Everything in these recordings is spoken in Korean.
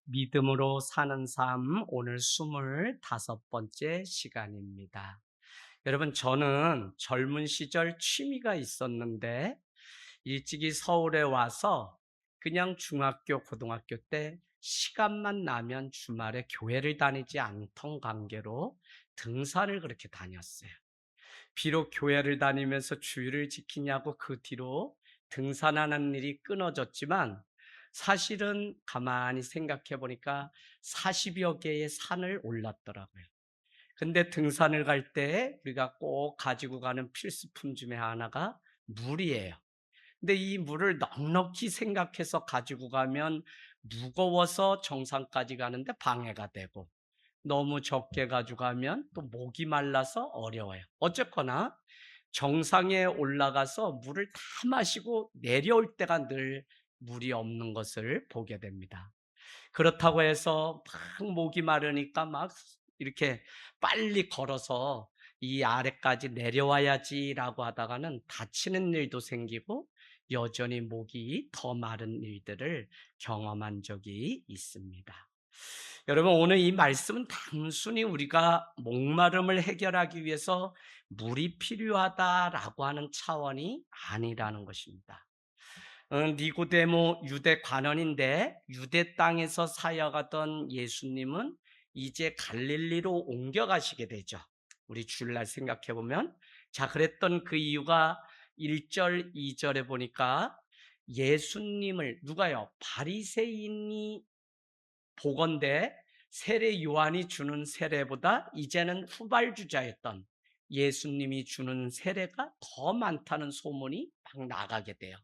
믿음으로 사는 삶 오늘 25번째 시간입니다. 여러분, 저는 젊은 시절 취미가 있었는데 일찍이 서울에 와서 그냥 중학교, 고등학교 때 시간만 나면 주말에 교회를 다니지 않던 관계로 등산을 그렇게 다녔어요. 비록 교회를 다니면서 주일을 지키냐고 그 뒤로 등산하는 일이 끊어졌지만, 사실은 가만히 생각해 보니까 40여 개의 산을 올랐더라고요. 근데 등산을 갈 때 우리가 꼭 가지고 가는 필수품 중에 하나가 물이에요. 근데 이 물을 넉넉히 생각해서 가지고 가면 무거워서 정상까지 가는데 방해가 되고, 너무 적게 가져가면 또 목이 말라서 어려워요. 어쨌거나 정상에 올라가서 물을 다 마시고 내려올 때가 늘 물이 없는 것을 보게 됩니다. 그렇다고 해서 막 목이 마르니까 막 이렇게 빨리 걸어서 이 아래까지 내려와야지라고 하다가는 다치는 일도 생기고 여전히 목이 더 마른 일들을 경험한 적이 있습니다. 여러분, 오늘 이 말씀은 단순히 우리가 목마름을 해결하기 위해서 물이 필요하다라고 하는 차원이 아니라는 것입니다. 니고데모 유대 관원인데 유대 땅에서 사역하던 예수님은 이제 갈릴리로 옮겨가시게 되죠. 우리 주일날 생각해 보면, 자, 그랬던 그 이유가 1절, 2절에 보니까 예수님을 누가요? 바리새인이 보건대 세례 요한이 주는 세례보다 이제는 후발주자였던 예수님이 주는 세례가 더 많다는 소문이 막 나가게 돼요.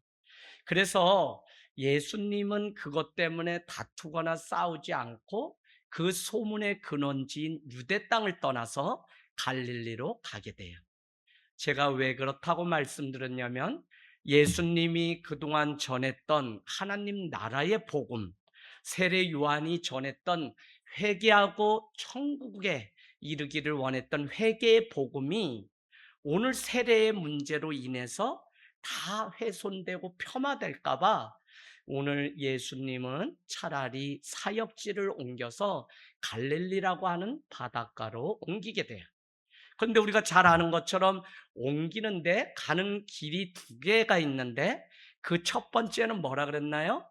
그래서 예수님은 그것 때문에 다투거나 싸우지 않고 그 소문의 근원지인 유대 땅을 떠나서 갈릴리로 가게 돼요. 제가 왜 그렇다고 말씀드렸냐면, 예수님이 그동안 전했던 하나님 나라의 복음, 세례 요한이 전했던 회개하고 천국에 이르기를 원했던 회개의 복음이 오늘 세례의 문제로 인해서 다 훼손되고 폄하될까 봐 오늘 예수님은 차라리 사역지를 옮겨서 갈릴리라고 하는 바닷가로 옮기게 돼요. 그런데 우리가 잘 아는 것처럼 옮기는데 가는 길이 두 개가 있는데, 그 첫 번째는 뭐라 그랬나요?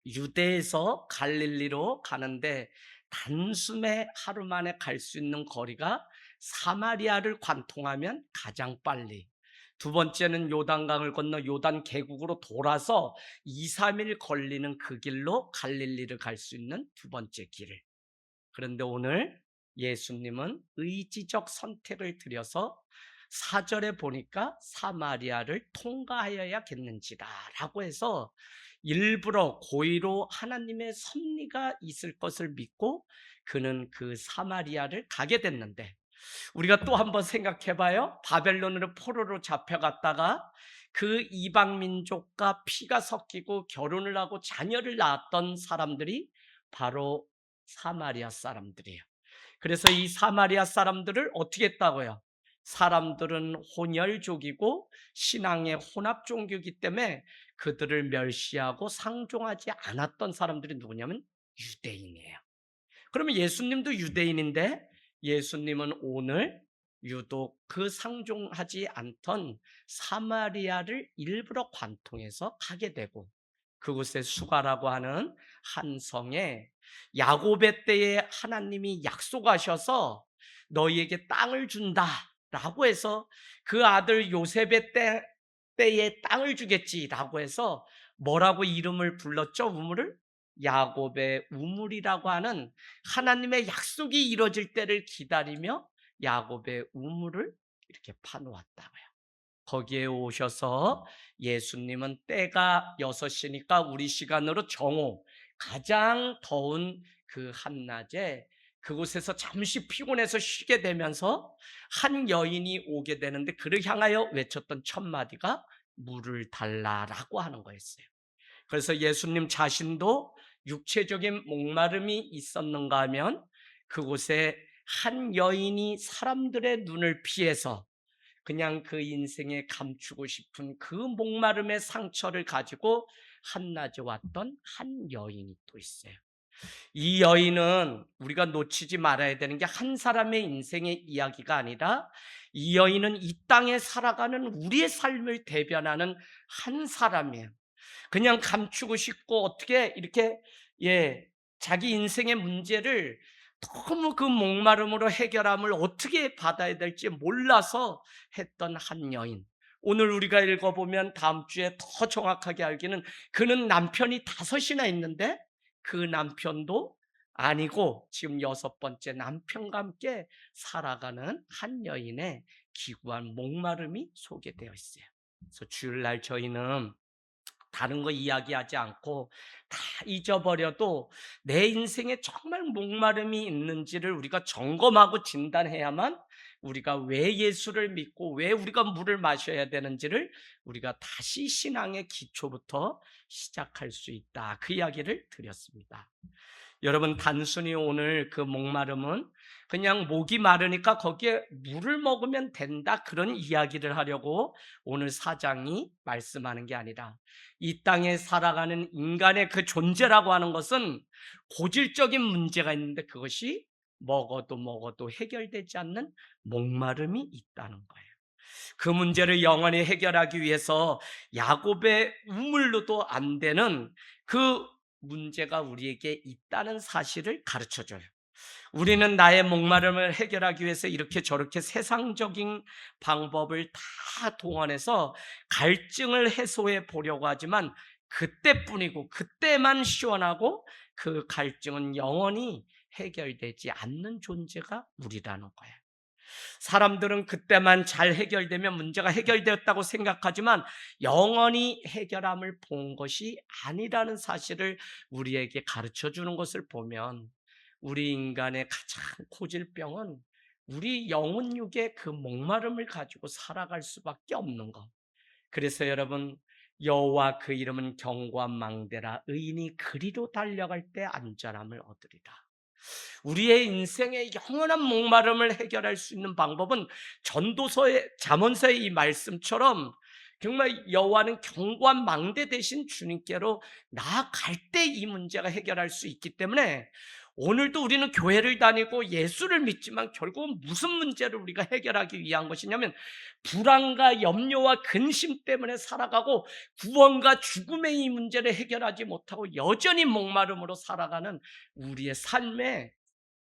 유대에서 갈릴리로 가는데 단숨에 하루 만에 갈 수 있는 거리가 사마리아를 관통하면 가장 빨리, 두 번째는 요단강을 건너 요단 계곡으로 돌아서 2, 3일 걸리는 그 길로 갈릴리를 갈 수 있는 두 번째 길을. 그런데 오늘 예수님은 의지적 선택을 들여서 4절에 보니까 사마리아를 통과하여야겠는지라 라고 해서 일부러 고의로 하나님의 섭리가 있을 것을 믿고 그는 그 사마리아를 가게 됐는데, 우리가 또 한번 생각해 봐요. 바벨론으로 포로로 잡혀갔다가 그 이방 민족과 피가 섞이고 결혼을 하고 자녀를 낳았던 사람들이 바로 사마리아 사람들이에요. 그래서 이 사마리아 사람들을 어떻게 했다고요? 사람들은 혼혈족이고 신앙의 혼합 종교이기 때문에 그들을 멸시하고 상종하지 않았던 사람들이 누구냐면 유대인이에요. 그러면 예수님도 유대인인데 예수님은 오늘 유독 그 상종하지 않던 사마리아를 일부러 관통해서 가게 되고, 그곳에 수가라고 하는 한 성에 야곱의 때에 하나님이 약속하셔서 너희에게 땅을 준다 라고 해서 그 아들 요셉의 때에 땅을 주겠지라고 해서 뭐라고 이름을 불렀죠? 우물을? 야곱의 우물이라고 하는, 하나님의 약속이 이루어질 때를 기다리며 야곱의 우물을 이렇게 파놓았다고요. 거기에 오셔서 예수님은 때가 6시니까 우리 시간으로 정오, 가장 더운 그 한낮에 그곳에서 잠시 피곤해서 쉬게 되면서 한 여인이 오게 되는데, 그를 향하여 외쳤던 첫 마디가 물을 달라라고 하는 거였어요. 그래서 예수님 자신도 육체적인 목마름이 있었는가 하면 그곳에 한 여인이 사람들의 눈을 피해서 그냥 그 인생에 감추고 싶은 그 목마름의 상처를 가지고 한낮에 왔던 한 여인이 또 있어요. 이 여인은 우리가 놓치지 말아야 되는 게 한 사람의 인생의 이야기가 아니라 이 여인은 이 땅에 살아가는 우리의 삶을 대변하는 한 사람이에요. 그냥 감추고 싶고 어떻게 이렇게 자기 인생의 문제를 너무 그 목마름으로 해결함을 어떻게 받아야 될지 몰라서 했던 한 여인. 오늘 우리가 읽어보면 다음 주에 더 정확하게 알기는 그는 남편이 5이나 있는데 그 남편도 아니고 지금 6번째 남편과 함께 살아가는 한 여인의 기구한 목마름이 소개되어 있어요. 그래서 주일날 저희는 다른 거 이야기하지 않고 다 잊어버려도 내 인생에 정말 목마름이 있는지를 우리가 점검하고 진단해야만 우리가 왜 예수를 믿고 왜 우리가 물을 마셔야 되는지를 우리가 다시 신앙의 기초부터 시작할 수 있다. 그 이야기를 드렸습니다. 여러분, 단순히 오늘 그 목마름은 그냥 목이 마르니까 거기에 물을 먹으면 된다, 그런 이야기를 하려고 오늘 사장이 말씀하는 게 아니라 이 땅에 살아가는 인간의 그 존재라고 하는 것은 고질적인 문제가 있는데 그것이 먹어도 해결되지 않는 목마름이 있다는 거예요. 그 문제를 영원히 해결하기 위해서 야곱의 우물로도 안 되는 그 문제가 우리에게 있다는 사실을 가르쳐줘요. 우리는 나의 목마름을 해결하기 위해서 이렇게 저렇게 세상적인 방법을 다 동원해서 갈증을 해소해 보려고 하지만 그때뿐이고 그때만 시원하고 그 갈증은 영원히 해결되지 않는 존재가 우리라는 거예요. 사람들은 그때만 잘 해결되면 문제가 해결되었다고 생각하지만 영원히 해결함을 본 것이 아니라는 사실을 우리에게 가르쳐 주는 것을 보면 우리 인간의 가장 고질병은 우리 영혼육의 그 목마름을 가지고 살아갈 수밖에 없는 것. 그래서 여러분, 여호와 그 이름은 견고한 망대라 의인이 그리로 달려갈 때 안전함을 얻으리라. 우리의 인생의 영원한 목마름을 해결할 수 있는 방법은 전도서의 잠언서의 이 말씀처럼 정말 여호와는 견고한 망대 대신 주님께로 나아갈 때 이 문제가 해결할 수 있기 때문에 오늘도 우리는 교회를 다니고 예수를 믿지만 결국은 무슨 문제를 우리가 해결하기 위한 것이냐면 불안과 염려와 근심 때문에 살아가고 구원과 죽음의 이 문제를 해결하지 못하고 여전히 목마름으로 살아가는 우리의 삶에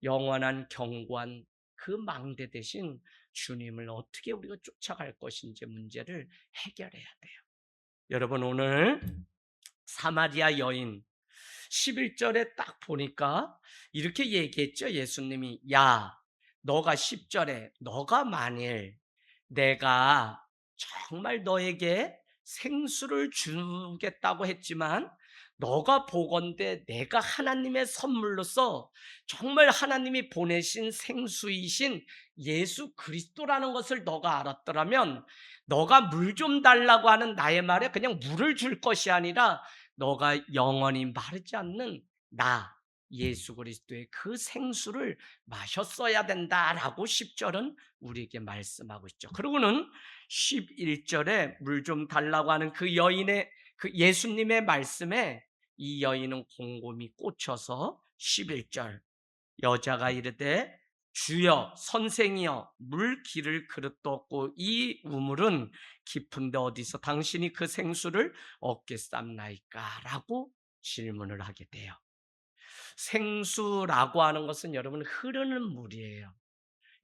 영원한 경관 그 망대 대신 주님을 어떻게 우리가 쫓아갈 것인지 문제를 해결해야 돼요. 여러분, 오늘 사마리아 여인 11절에 딱 보니까 이렇게 얘기했죠. 예수님이 너가 10절에 너가 만일 내가 정말 너에게 생수를 주겠다고 했지만 너가 보건대 내가 하나님의 선물로서 정말 하나님이 보내신 생수이신 예수 그리스도라는 것을 너가 알았더라면 너가 물 좀 달라고 하는 나의 말에 그냥 물을 줄 것이 아니라 너가 영원히 마르지 않는 예수 그리스도의 그 생수를 마셨어야 된다라고 10절은 우리에게 말씀하고 있죠. 그리고는 11절에 물 좀 달라고 하는 그 여인의 그 예수님의 말씀에 이 여인은 곰곰이 꽂혀서 11절 여자가 이르되 주여 선생이여 물 기를 그릇도 없고 이 우물은 깊은데 어디서 당신이 그 생수를 얻겠삼나이까 라고 질문을 하게 돼요. 생수라고 하는 것은 여러분 흐르는 물이에요.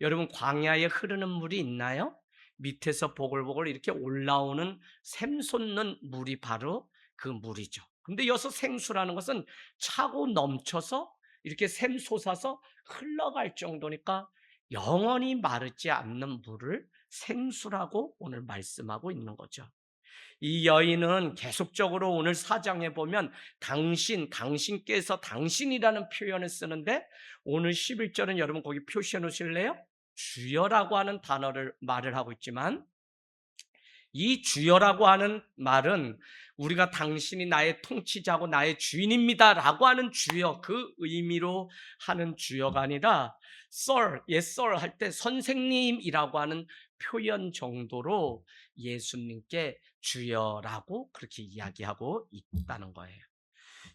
여러분 광야에 흐르는 물이 있나요? 밑에서 보글보글 이렇게 올라오는 샘솟는 물이 바로 그 물이죠. 근데 여기서 생수라는 것은 차고 넘쳐서 이렇게 샘솟아서 흘러갈 정도니까 영원히 마르지 않는 물을 생수라고 오늘 말씀하고 있는 거죠. 이 여인은 계속적으로 오늘 사장에 보면 당신께서 당신이라는 표현을 쓰는데 오늘 11절은 여러분 거기 표시해 놓으실래요? 주여라고 하는 말을 하고 있지만 이 주여라고 하는 말은 우리가 당신이 나의 통치자고 나의 주인입니다 라고 하는 주여 그 의미로 하는 주여가 아니라 Sir, yes sir 할 때 선생님이라고 하는 표현 정도로 예수님께 주여라고 그렇게 이야기하고 있다는 거예요.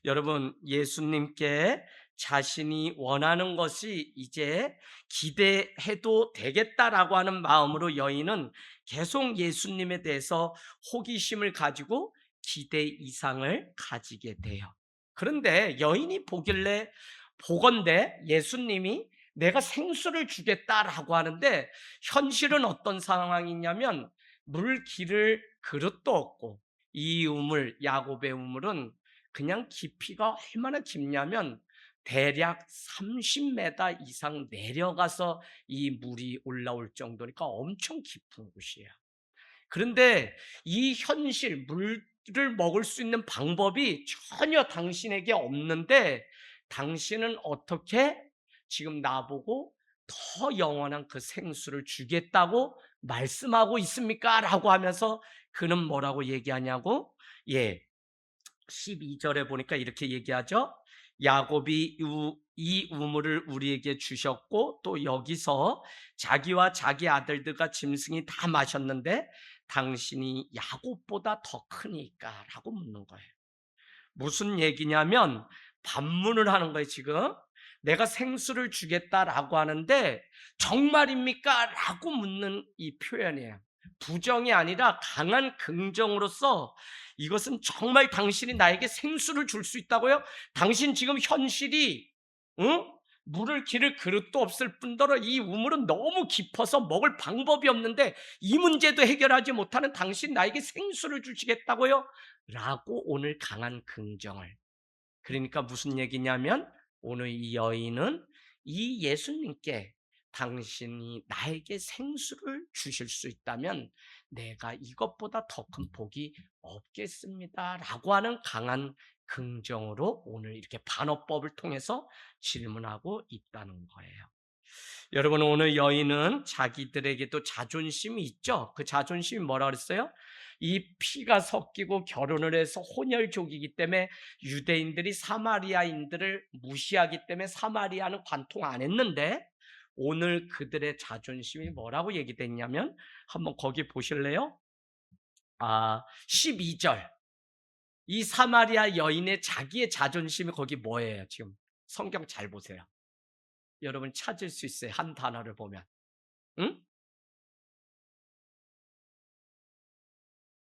여러분, 예수님께 자신이 원하는 것이 이제 기대해도 되겠다라고 하는 마음으로 여인은 계속 예수님에 대해서 호기심을 가지고 기대 이상을 가지게 돼요. 그런데 여인이 보길래, 보건대 예수님이 내가 생수를 주겠다라고 하는데, 현실은 어떤 상황이냐면 물 기를 그릇도 없고, 이 우물, 야곱의 우물은 그냥 깊이가 얼마나 깊냐면 대략 30m 이상 내려가서 이 물이 올라올 정도니까 엄청 깊은 곳이에요. 그런데 이 현실, 물을 먹을 수 있는 방법이 전혀 당신에게 없는데, 당신은 어떻게 지금 나보고 더 영원한 그 생수를 주겠다고 말씀하고 있습니까? 라고 하면서 그는 뭐라고 얘기하냐고? 예, 12절에 보니까 이렇게 얘기하죠. 야곱이 이 우물을 우리에게 주셨고, 또 여기서 자기와 자기 아들들과 짐승이 다 마셨는데 당신이 야곱보다 더 크니까? 라고 묻는 거예요. 무슨 얘기냐면 반문을 하는 거예요. 지금 내가 생수를 주겠다라고 하는데 정말입니까? 라고 묻는 이 표현이에요. 부정이 아니라 강한 긍정으로서, 이것은 정말 당신이 나에게 생수를 줄 수 있다고요? 당신 지금 현실이, 응? 물을 기를 그릇도 없을 뿐더러 이 우물은 너무 깊어서 먹을 방법이 없는데 이 문제도 해결하지 못하는 당신, 나에게 생수를 주시겠다고요? 라고 오늘 강한 긍정을. 그러니까 무슨 얘기냐면 오늘 이 여인은 이 예수님께 당신이 나에게 생수를 주실 수 있다면 내가 이것보다 더 큰 복이 없겠습니다. 라고 하는 강한 긍정으로 오늘 이렇게 반어법을 통해서 질문하고 있다는 거예요. 여러분, 오늘 여인은 자기들에게도 자존심이 있죠. 그 자존심이 뭐라 그랬어요? 이 피가 섞이고 결혼을 해서 혼혈족이기 때문에 유대인들이 사마리아인들을 무시하기 때문에 사마리아는 관통 안 했는데, 오늘 그들의 자존심이 뭐라고 얘기됐냐면 한번 거기 보실래요? 12절. 이 사마리아 여인의 자기의 자존심이 거기 뭐예요? 지금 성경 잘 보세요. 여러분 찾을 수 있어요. 한 단어를 보면. 응?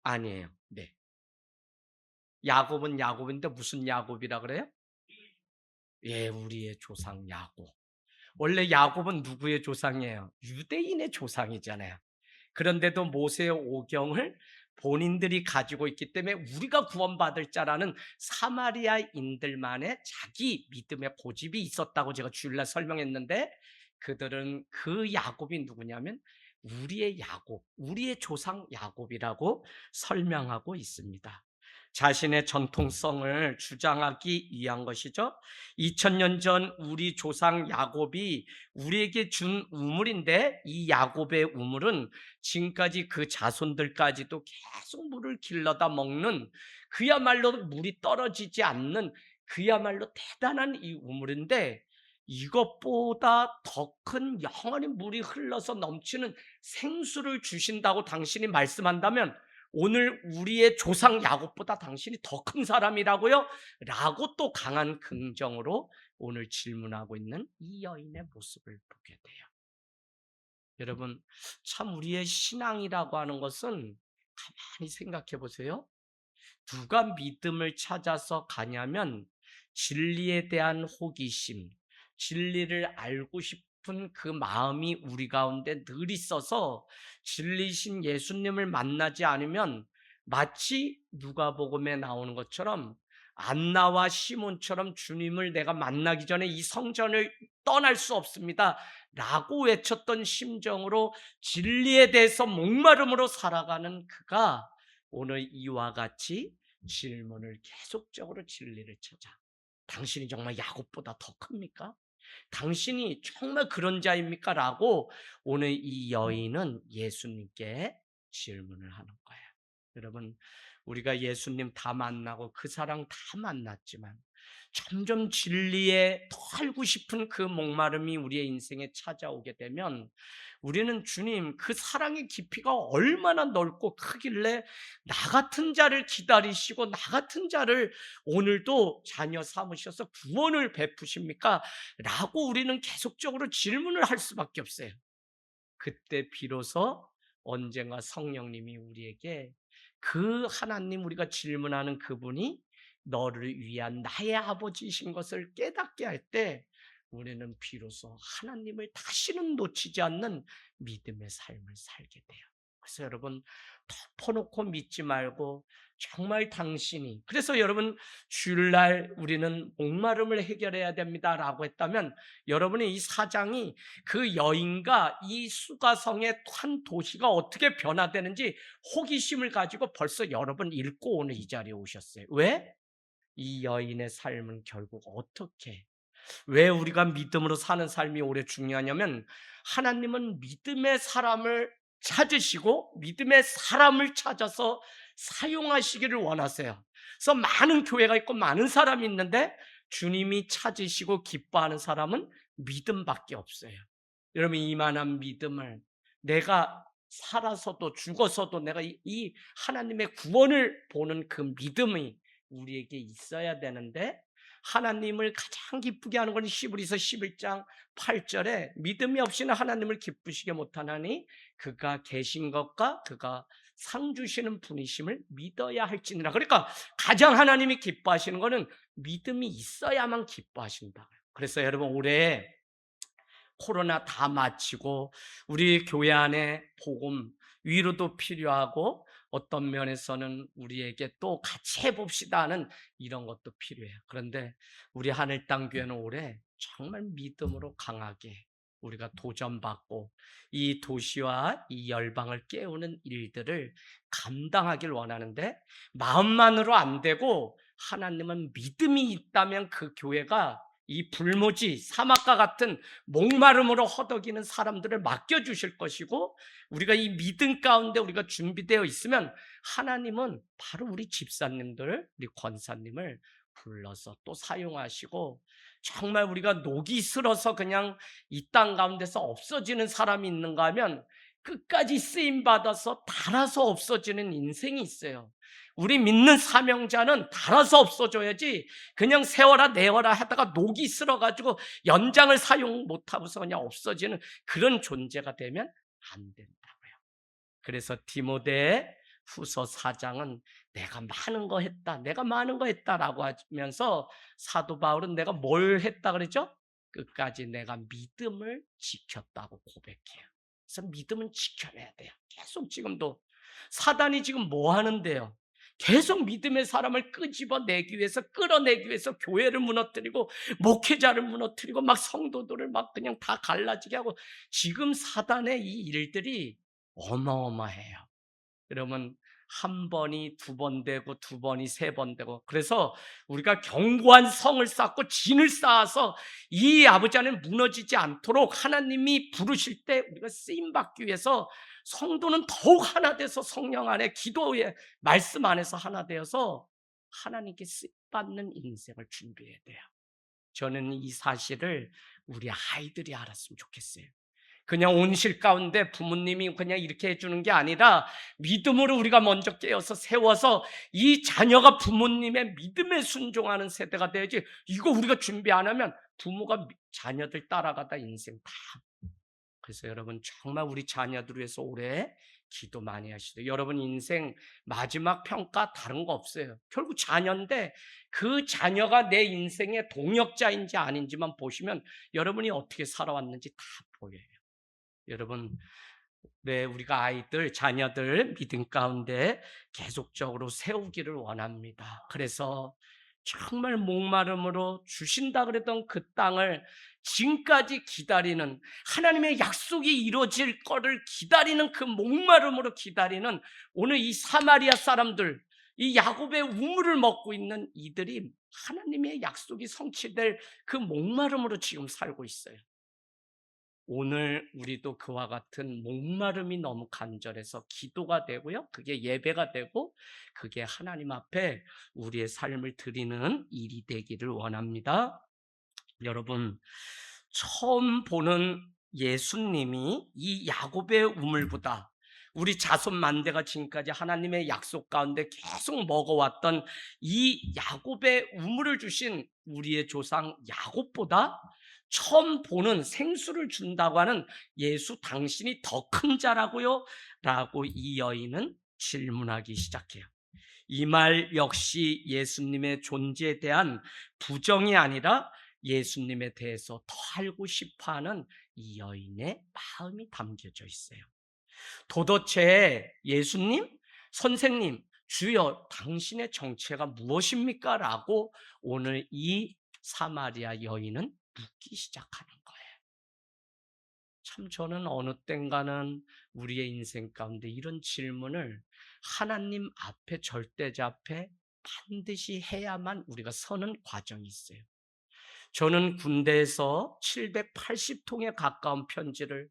아니에요. 네. 야곱은 야곱인데 무슨 야곱이라 그래요? 예, 우리의 조상 야곱. 원래 야곱은 누구의 조상이에요? 유대인의 조상이잖아요. 그런데도 모세의 오경을 본인들이 가지고 있기 때문에 우리가 구원받을 자라는 사마리아인들만의 자기 믿음의 고집이 있었다고 제가 주일날 설명했는데, 그들은 그 야곱이 누구냐면 우리의 야곱, 우리의 조상 야곱이라고 설명하고 있습니다. 자신의 전통성을 주장하기 위한 것이죠. 2000년 전 우리 조상 야곱이 우리에게 준 우물인데, 이 야곱의 우물은 지금까지 그 자손들까지도 계속 물을 길러다 먹는, 그야말로 물이 떨어지지 않는 그야말로 대단한 이 우물인데, 이것보다 더 큰 영원히 물이 흘러서 넘치는 생수를 주신다고 당신이 말씀한다면 오늘 우리의 조상 야곱보다 당신이 더 큰 사람이라고요? 라고 또 강한 긍정으로 오늘 질문하고 있는 이 여인의 모습을 보게 돼요. 여러분, 참 우리의 신앙이라고 하는 것은 가만히 생각해 보세요. 누가 믿음을 찾아서 가냐면 진리에 대한 호기심, 진리를 알고 싶은 그 마음이 우리 가운데 늘 있어서 진리신 예수님을 만나지 않으면 마치 누가복음에 나오는 것처럼 안나와 시몬처럼 주님을 내가 만나기 전에 이 성전을 떠날 수 없습니다 라고 외쳤던 심정으로 진리에 대해서 목마름으로 살아가는 그가 오늘 이와 같이 질문을 계속적으로 진리를 찾아. 당신이 정말 야곱보다 더 큽니까? 당신이 정말 그런 자입니까? 라고 오늘 이 여인은 예수님께 질문을 하는 거예요. 여러분, 우리가 예수님 다 만나고 그 사랑 다 만났지만 점점 진리에 더 알고 싶은 그 목마름이 우리의 인생에 찾아오게 되면 우리는 주님 그 사랑의 깊이가 얼마나 넓고 크길래 나 같은 자를 기다리시고 나 같은 자를 오늘도 자녀 삼으셔서 구원을 베푸십니까? 라고 우리는 계속적으로 질문을 할 수밖에 없어요. 그때 비로소 언젠가 성령님이 우리에게 그 하나님, 우리가 질문하는 그분이 너를 위한 나의 아버지이신 것을 깨닫게 할 때 우리는 비로소 하나님을 다시는 놓치지 않는 믿음의 삶을 살게 돼요. 그래서 여러분, 덮어놓고 믿지 말고 정말 당신이, 그래서 여러분, 주일날 우리는 목마름을 해결해야 됩니다라고 했다면 여러분의 이 사장이 그 여인과 이 수가성의 한 도시가 어떻게 변화되는지 호기심을 가지고 벌써 여러 번 읽고 오늘 이 자리에 오셨어요. 왜? 이 여인의 삶은 결국 어떻게, 왜 우리가 믿음으로 사는 삶이 오래 중요하냐면 하나님은 믿음의 사람을 찾으시고 믿음의 사람을 찾아서 사용하시기를 원하세요. 그래서 많은 교회가 있고 많은 사람이 있는데 주님이 찾으시고 기뻐하는 사람은 믿음밖에 없어요. 여러분, 이만한 믿음을, 내가 살아서도 죽어서도 내가 이 하나님의 구원을 보는 그 믿음이 우리에게 있어야 되는데, 하나님을 가장 기쁘게 하는 건 히브리서 11장 8절에 믿음이 없이는 하나님을 기쁘시게 못하나니 그가 계신 것과 그가 상 주시는 분이심을 믿어야 할지니라. 그러니까 가장 하나님이 기뻐하시는 거는 믿음이 있어야만 기뻐하신다. 그래서 여러분, 올해 코로나 다 마치고 우리 교회 안에 복음, 위로도 필요하고 어떤 면에서는 우리에게 또 같이 해봅시다 하는 이런 것도 필요해요. 그런데 우리 하늘땅교회는 올해 정말 믿음으로 강하게 우리가 도전받고 이 도시와 이 열방을 깨우는 일들을 감당하길 원하는데, 마음만으로 안 되고 하나님은 믿음이 있다면 그 교회가 이 불모지 사막과 같은 목마름으로 허덕이는 사람들을 맡겨주실 것이고, 우리가 이 믿음 가운데 우리가 준비되어 있으면 하나님은 바로 우리 집사님들, 우리 권사님을 불러서 또 사용하시고, 정말 우리가 녹이 슬어서 그냥 이 땅 가운데서 없어지는 사람이 있는가 하면 끝까지 쓰임받아서 닳아서 없어지는 인생이 있어요. 우리 믿는 사명자는 닳아서 없어져야지 그냥 세워라 내워라 하다가 녹이 슬어가지고 연장을 사용 못하고서 그냥 없어지는 그런 존재가 되면 안 된다고요. 그래서 디모데 후서 4장은 내가 많은 거 했다, 내가 많은 거 했다라고 하면서 사도 바울은 내가 뭘 했다 그랬죠? 끝까지 내가 믿음을 지켰다고 고백해요. 그래서 믿음은 지켜내야 돼요. 계속 지금도 사단이 지금 뭐 하는데요? 계속 믿음의 사람을 끄집어내기 위해서, 끌어내기 위해서 교회를 무너뜨리고 목회자를 무너뜨리고 막 성도들을 막 그냥 다 갈라지게 하고, 지금 사단의 이 일들이 어마어마해요. 여러분, 한 번이 두 번 되고 두 번이 세 번 되고, 그래서 우리가 견고한 성을 쌓고 진을 쌓아서 이 아버지 안에 무너지지 않도록 하나님이 부르실 때 우리가 쓰임받기 위해서 성도는 더욱 하나 돼서 성령 안에, 기도의 말씀 안에서 하나 되어서 하나님께 쓰임받는 인생을 준비해야 돼요. 저는 이 사실을 우리 아이들이 알았으면 좋겠어요. 그냥 온실 가운데 부모님이 그냥 이렇게 해주는 게 아니라 믿음으로 우리가 먼저 깨어서 세워서 이 자녀가 부모님의 믿음에 순종하는 세대가 돼야지, 이거 우리가 준비 안 하면 부모가 자녀들 따라가다 인생 다. 그래서 여러분, 정말 우리 자녀들 위해서 올해 기도 많이 하시죠. 여러분 인생 마지막 평가 다른 거 없어요. 결국 자녀인데 그 자녀가 내 인생의 동역자인지 아닌지만 보시면 여러분이 어떻게 살아왔는지 다 보여요. 여러분, 네, 우리가 아이들, 자녀들 믿음 가운데 계속적으로 세우기를 원합니다. 그래서 정말 목마름으로 주신다 그랬던 그 땅을 지금까지 기다리는, 하나님의 약속이 이루어질 거를 기다리는 그 목마름으로 기다리는 오늘 이 사마리아 사람들, 이 야곱의 우물을 먹고 있는 이들이 하나님의 약속이 성취될 그 목마름으로 지금 살고 있어요. 오늘 우리도 그와 같은 목마름이 너무 간절해서 기도가 되고요. 그게 예배가 되고 그게 하나님 앞에 우리의 삶을 드리는 일이 되기를 원합니다. 여러분, 처음 보는 예수님이 이 야곱의 우물보다 우리 자손 만대가 지금까지 하나님의 약속 가운데 계속 먹어왔던 이 야곱의 우물을 주신 우리의 조상 야곱보다 처음 보는 생수를 준다고 하는 예수 당신이 더 큰 자라고요? 라고 이 여인은 질문하기 시작해요. 이 말 역시 예수님의 존재에 대한 부정이 아니라 예수님에 대해서 더 알고 싶어하는 이 여인의 마음이 담겨져 있어요. 도대체 예수님, 선생님, 주여 당신의 정체가 무엇입니까? 라고 오늘 이 사마리아 여인은 묻기 시작하는 거예요. 참 저는 어느 땐가는 우리의 인생 가운데 이런 질문을 하나님 앞에 절대자 앞에 반드시 해야만 우리가 서는 과정이 있어요. 저는 군대에서 780통에 가까운 편지를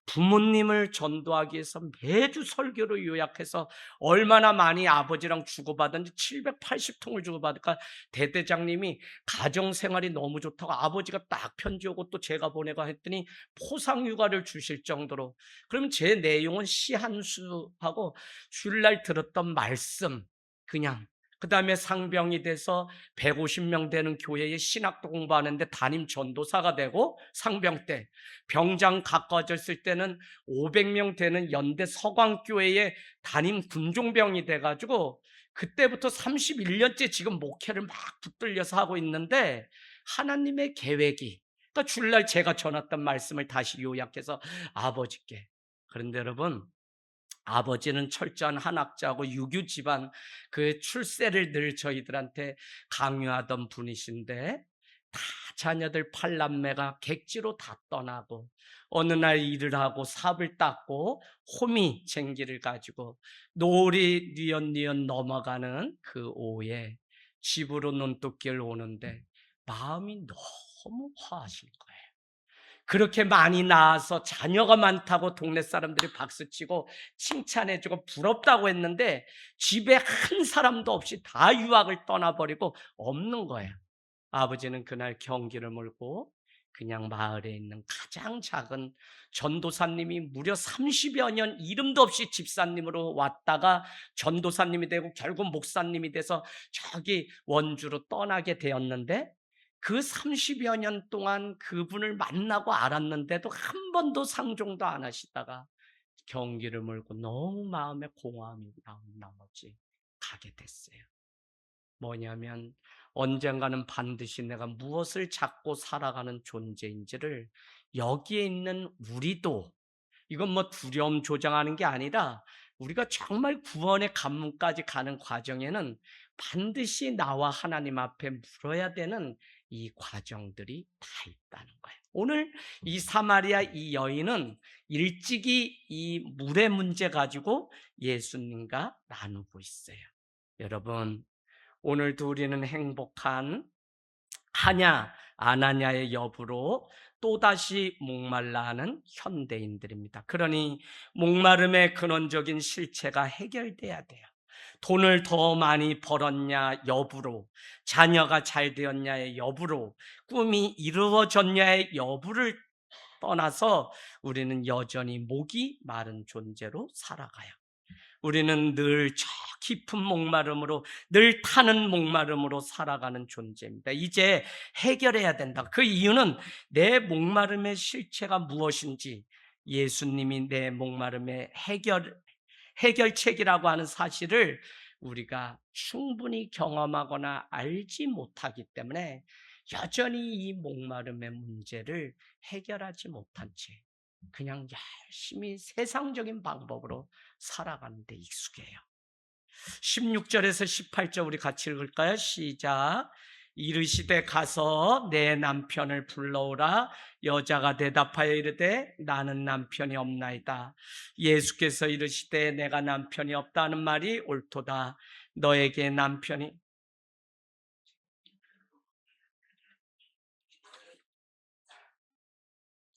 부모님을 전도하기 위해서 매주 설교로 요약해서 얼마나 많이 아버지랑 주고받았는지 780통을 주고받으니까 대대장님이 가정생활이 너무 좋다고 아버지가 딱 편지 오고 또 제가 보내고 했더니 포상휴가를 주실 정도로, 그러면 제 내용은 시 한 수하고 주일날 들었던 말씀 그냥, 그 다음에 상병이 돼서 150명 되는 교회에 신학도 공부하는데 담임 전도사가 되고, 상병 때 병장 가까워졌을 때는 500명 되는 연대 서광교회에 담임 군종병이 돼가지고 그때부터 31년째 지금 목회를 막 붙들려서 하고 있는데, 하나님의 계획이, 그러니까 주일날 제가 전했던 말씀을 다시 요약해서 아버지께, 그런데 여러분, 아버지는 철저한 한학자고 유교 집안, 그 출세를 늘 저희들한테 강요하던 분이신데, 다 자녀들 8남매가 객지로 다 떠나고 어느 날 일을 하고 삽을 닦고 호미 쟁기를 가지고 노을이 뉘엿뉘엿 넘어가는 그 오후에 집으로 눈독길 오는데 마음이 너무 화하실 거예요. 그렇게 많이 낳아서 자녀가 많다고 동네 사람들이 박수치고 칭찬해주고 부럽다고 했는데 집에 한 사람도 없이 다 유학을 떠나버리고 없는 거예요. 아버지는 그날 경기를 몰고 그냥 마을에 있는 가장 작은 전도사님이 무려 30여 년 이름도 없이 집사님으로 왔다가 전도사님이 되고 결국 목사님이 돼서 저기 원주로 떠나게 되었는데, 그 30여 년 동안 그분을 만나고 알았는데도 한 번도 상종도 안 하시다가 경기를 몰고 너무 마음에 공허함이 나온 나머지 가게 됐어요. 뭐냐면 언젠가는 반드시 내가 무엇을 찾고 살아가는 존재인지를 여기에 있는 우리도, 이건 뭐 두려움 조장하는 게 아니라 우리가 정말 구원의 관문까지 가는 과정에는 반드시 나와 하나님 앞에 물어야 되는 이 과정들이 다 있다는 거예요. 오늘 이 사마리아 이 여인은 일찍이 이 물의 문제 가지고 예수님과 나누고 있어요. 여러분, 오늘도 우리는 행복한 하냐 안 하냐의 여부로 또다시 목말라 하는 현대인들입니다. 그러니 목마름의 근원적인 실체가 해결돼야 돼요. 돈을 더 많이 벌었냐 여부로, 자녀가 잘 되었냐의 여부로, 꿈이 이루어졌냐의 여부를 떠나서 우리는 여전히 목이 마른 존재로 살아가요. 우리는 늘 저 깊은 목마름으로, 늘 타는 목마름으로 살아가는 존재입니다. 이제 해결해야 된다. 그 이유는 내 목마름의 실체가 무엇인지 예수님이 내 목마름의 해결책이라고 하는 사실을 우리가 충분히 경험하거나 알지 못하기 때문에 여전히 이 목마름의 문제를 해결하지 못한 채 그냥 열심히 세상적인 방법으로 살아가는 데 익숙해요. 16절에서 18절 우리 같이 읽을까요? 시작. 이르시되 가서 내 남편을 불러오라. 여자가 대답하여 이르되 나는 남편이 없나이다. 예수께서 이르시되 내가 남편이 없다는 말이 옳도다. 너에게 남편이,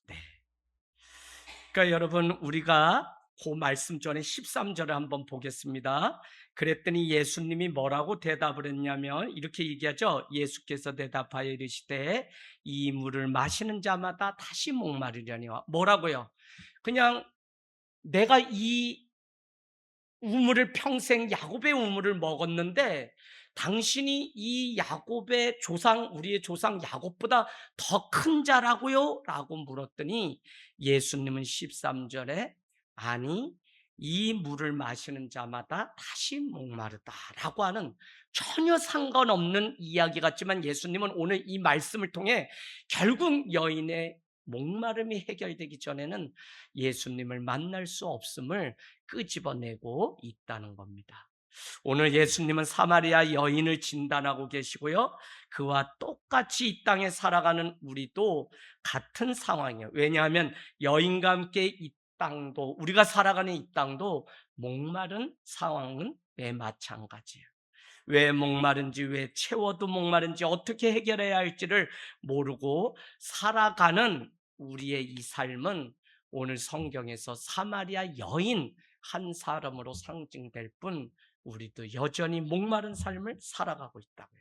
네, 그러니까 여러분 우리가 그 말씀 전에 13절을 한번 보겠습니다. 그랬더니 예수님이 뭐라고 대답을 했냐면 이렇게 얘기하죠. 예수께서 대답하여 이르시되 이 물을 마시는 자마다 다시 목마르려니와 뭐라고요? 그냥 내가 이 우물을 평생 야곱의 우물을 먹었는데 당신이 이 야곱의 조상 우리의 조상 야곱보다 더 큰 자라고요? 라고 물었더니 예수님은 13절에 아니 이 물을 마시는 자마다 다시 목마르다라고 하는 전혀 상관없는 이야기 같지만 예수님은 오늘 이 말씀을 통해 결국 여인의 목마름이 해결되기 전에는 예수님을 만날 수 없음을 끄집어내고 있다는 겁니다. 오늘 예수님은 사마리아 여인을 진단하고 계시고요. 그와 똑같이 이 땅에 살아가는 우리도 같은 상황이에요. 왜냐하면 여인과 함께 이 땅도 우리가 살아가는 이 땅도 목마른 상황은 매 마찬가지예요. 왜 목마른지 왜 채워도 목마른지 어떻게 해결해야 할지를 모르고 살아가는 우리의 이 삶은 오늘 성경에서 사마리아 여인 한 사람으로 상징될 뿐 우리도 여전히 목마른 삶을 살아가고 있다고요.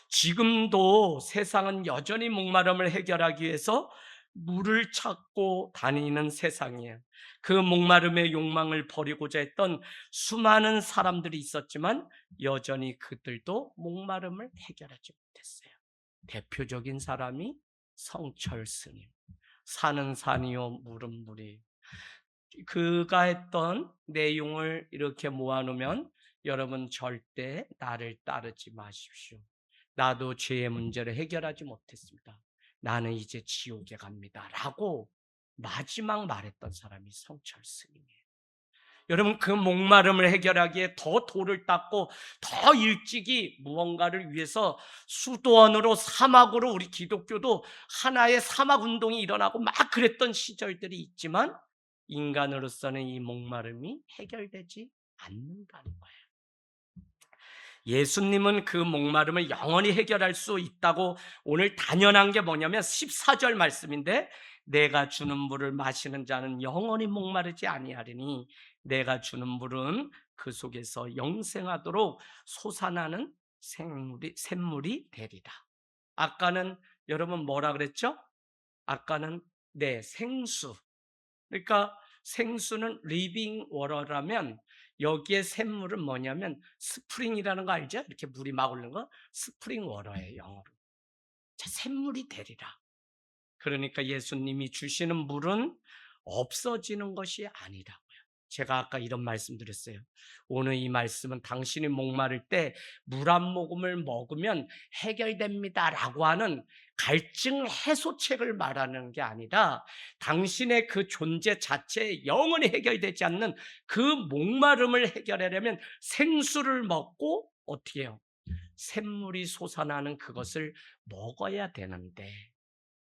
지금도 세상은 여전히 목마름을 해결하기 위해서 물을 찾고 다니는 세상이에요. 그 목마름의 욕망을 버리고자 했던 수많은 사람들이 있었지만 여전히 그들도 목마름을 해결하지 못했어요. 대표적인 사람이 성철 스님. 산은 산이요 물은 물이. 그가 했던 내용을 이렇게 모아놓으면 여러분 절대 나를 따르지 마십시오. 나도 죄의 문제를 해결하지 못했습니다. 나는 이제 지옥에 갑니다. 라고 마지막 말했던 사람이 성철 스님이에요. 여러분 그 목마름을 해결하기에 더 돌을 닦고 더 일찍이 무언가를 위해서 수도원으로 사막으로 우리 기독교도 하나의 사막운동이 일어나고 막 그랬던 시절들이 있지만 인간으로서는 이 목마름이 해결되지 않는다는 거예요. 예수님은 그 목마름을 영원히 해결할 수 있다고 오늘 단연한 게 뭐냐면 14절 말씀인데 내가 주는 물을 마시는 자는 영원히 목마르지 아니하리니 내가 주는 물은 그 속에서 영생하도록 솟아나는 샘물이 되리라. 아까는 여러분 뭐라 그랬죠? 아까는 생수. 그러니까 생수는 리빙 워터라면 여기에 샘물은 뭐냐면 스프링이라는 거 알죠? 이렇게 물이 막 오르는 거 스프링 워터예요, 영어로. 자, 샘물이 되리라. 그러니까 예수님이 주시는 물은 없어지는 것이 아니라고요. 제가 아까 이런 말씀 드렸어요. 오늘 이 말씀은 당신이 목마를 때 물 한 모금을 먹으면 해결됩니다라고 하는 갈증 해소책을 말하는 게 아니라 당신의 그 존재 자체에 영원히 해결되지 않는 그 목마름을 해결하려면 생수를 먹고 어떻게 해요? 샘물이 솟아나는 그것을 먹어야 되는데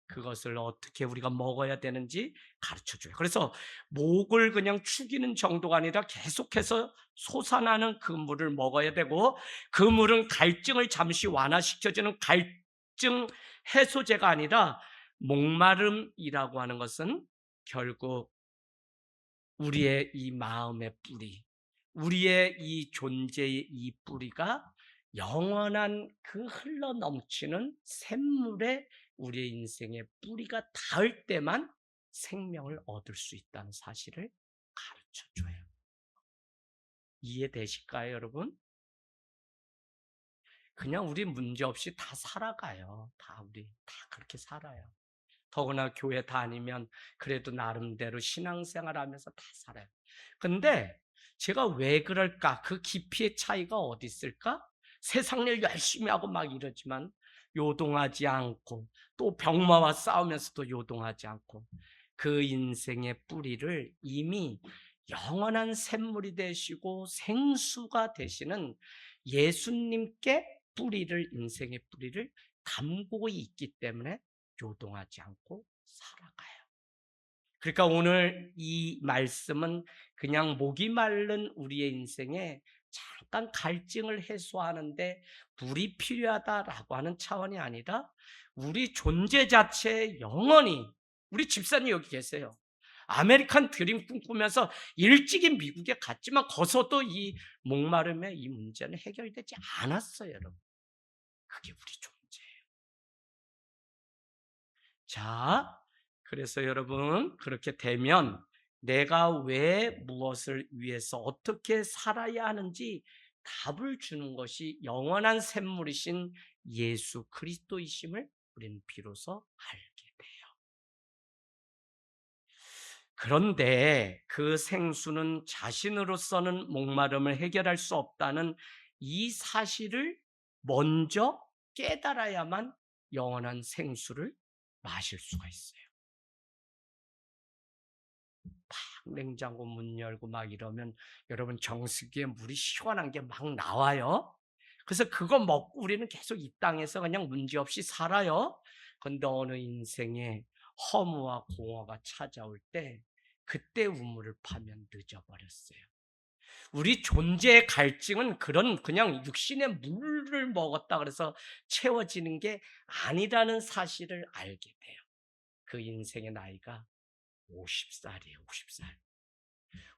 그것을 어떻게 우리가 먹어야 되는지 가르쳐줘요. 그래서 목을 그냥 축이는 정도가 아니라 계속해서 솟아나는 그 물을 먹어야 되고 그 물은 갈증을 잠시 완화시켜주는 갈증 해소제가 아니라 목마름이라고 하는 것은 결국 우리의 이 마음의 뿌리, 우리의 이 존재의 이 뿌리가 영원한 그 흘러 넘치는 샘물에 우리의 인생의 뿌리가 닿을 때만 생명을 얻을 수 있다는 사실을 가르쳐 줘요. 이해되실까요, 여러분? 그냥 우리 문제없이 다 살아가요. 우리 다 그렇게 살아요. 더구나 교회 다니면 그래도 나름대로 신앙생활 하면서 다 살아요. 근데 제가 왜 그럴까? 그 깊이의 차이가 어디 있을까? 세상 일 열심히 하고 막 이러지만 요동하지 않고 또 병마와 싸우면서도 요동하지 않고 그 인생의 뿌리를 이미 영원한 샘물이 되시고 생수가 되시는 예수님께 인생의 뿌리를 담고 있기 때문에 요동하지 않고 살아가요. 그러니까 오늘 이 말씀은 그냥 목이 마른 우리의 인생에 잠깐 갈증을 해소하는데 물이 필요하다라고 하는 차원이 아니라 우리 존재 자체에 영원히 우리 집사님 여기 계세요. 아메리칸 드림 꿈꾸면서 일찍이 미국에 갔지만 거기서도 이 목마름의 이 문제는 해결되지 않았어요, 여러분. 그게 우리 존재예요. 자, 그래서 여러분 그렇게 되면 내가 왜 무엇을 위해서 어떻게 살아야 하는지 답을 주는 것이 영원한 샘물이신 예수 그리스도이심을 우리는 비로소 알게 돼요. 그런데 그 생수는 자신으로서는 목마름을 해결할 수 없다는 이 사실을 먼저 깨달아야만 영원한 생수를 마실 수가 있어요. 냉장고 문 열고 막 이러면 여러분 정수기에 물이 시원한 게 막 나와요. 그래서 그거 먹고 우리는 계속 이 땅에서 그냥 문제없이 살아요. 근데 어느 인생에 허무와 공허가 찾아올 때 그때 우물을 파면 늦어버렸어요. 우리 존재의 갈증은 그런 그냥 육신의 물을 먹었다 그래서 채워지는 게 아니라는 사실을 알게 돼요. 그 인생의 나이가 50살이에요. 50살.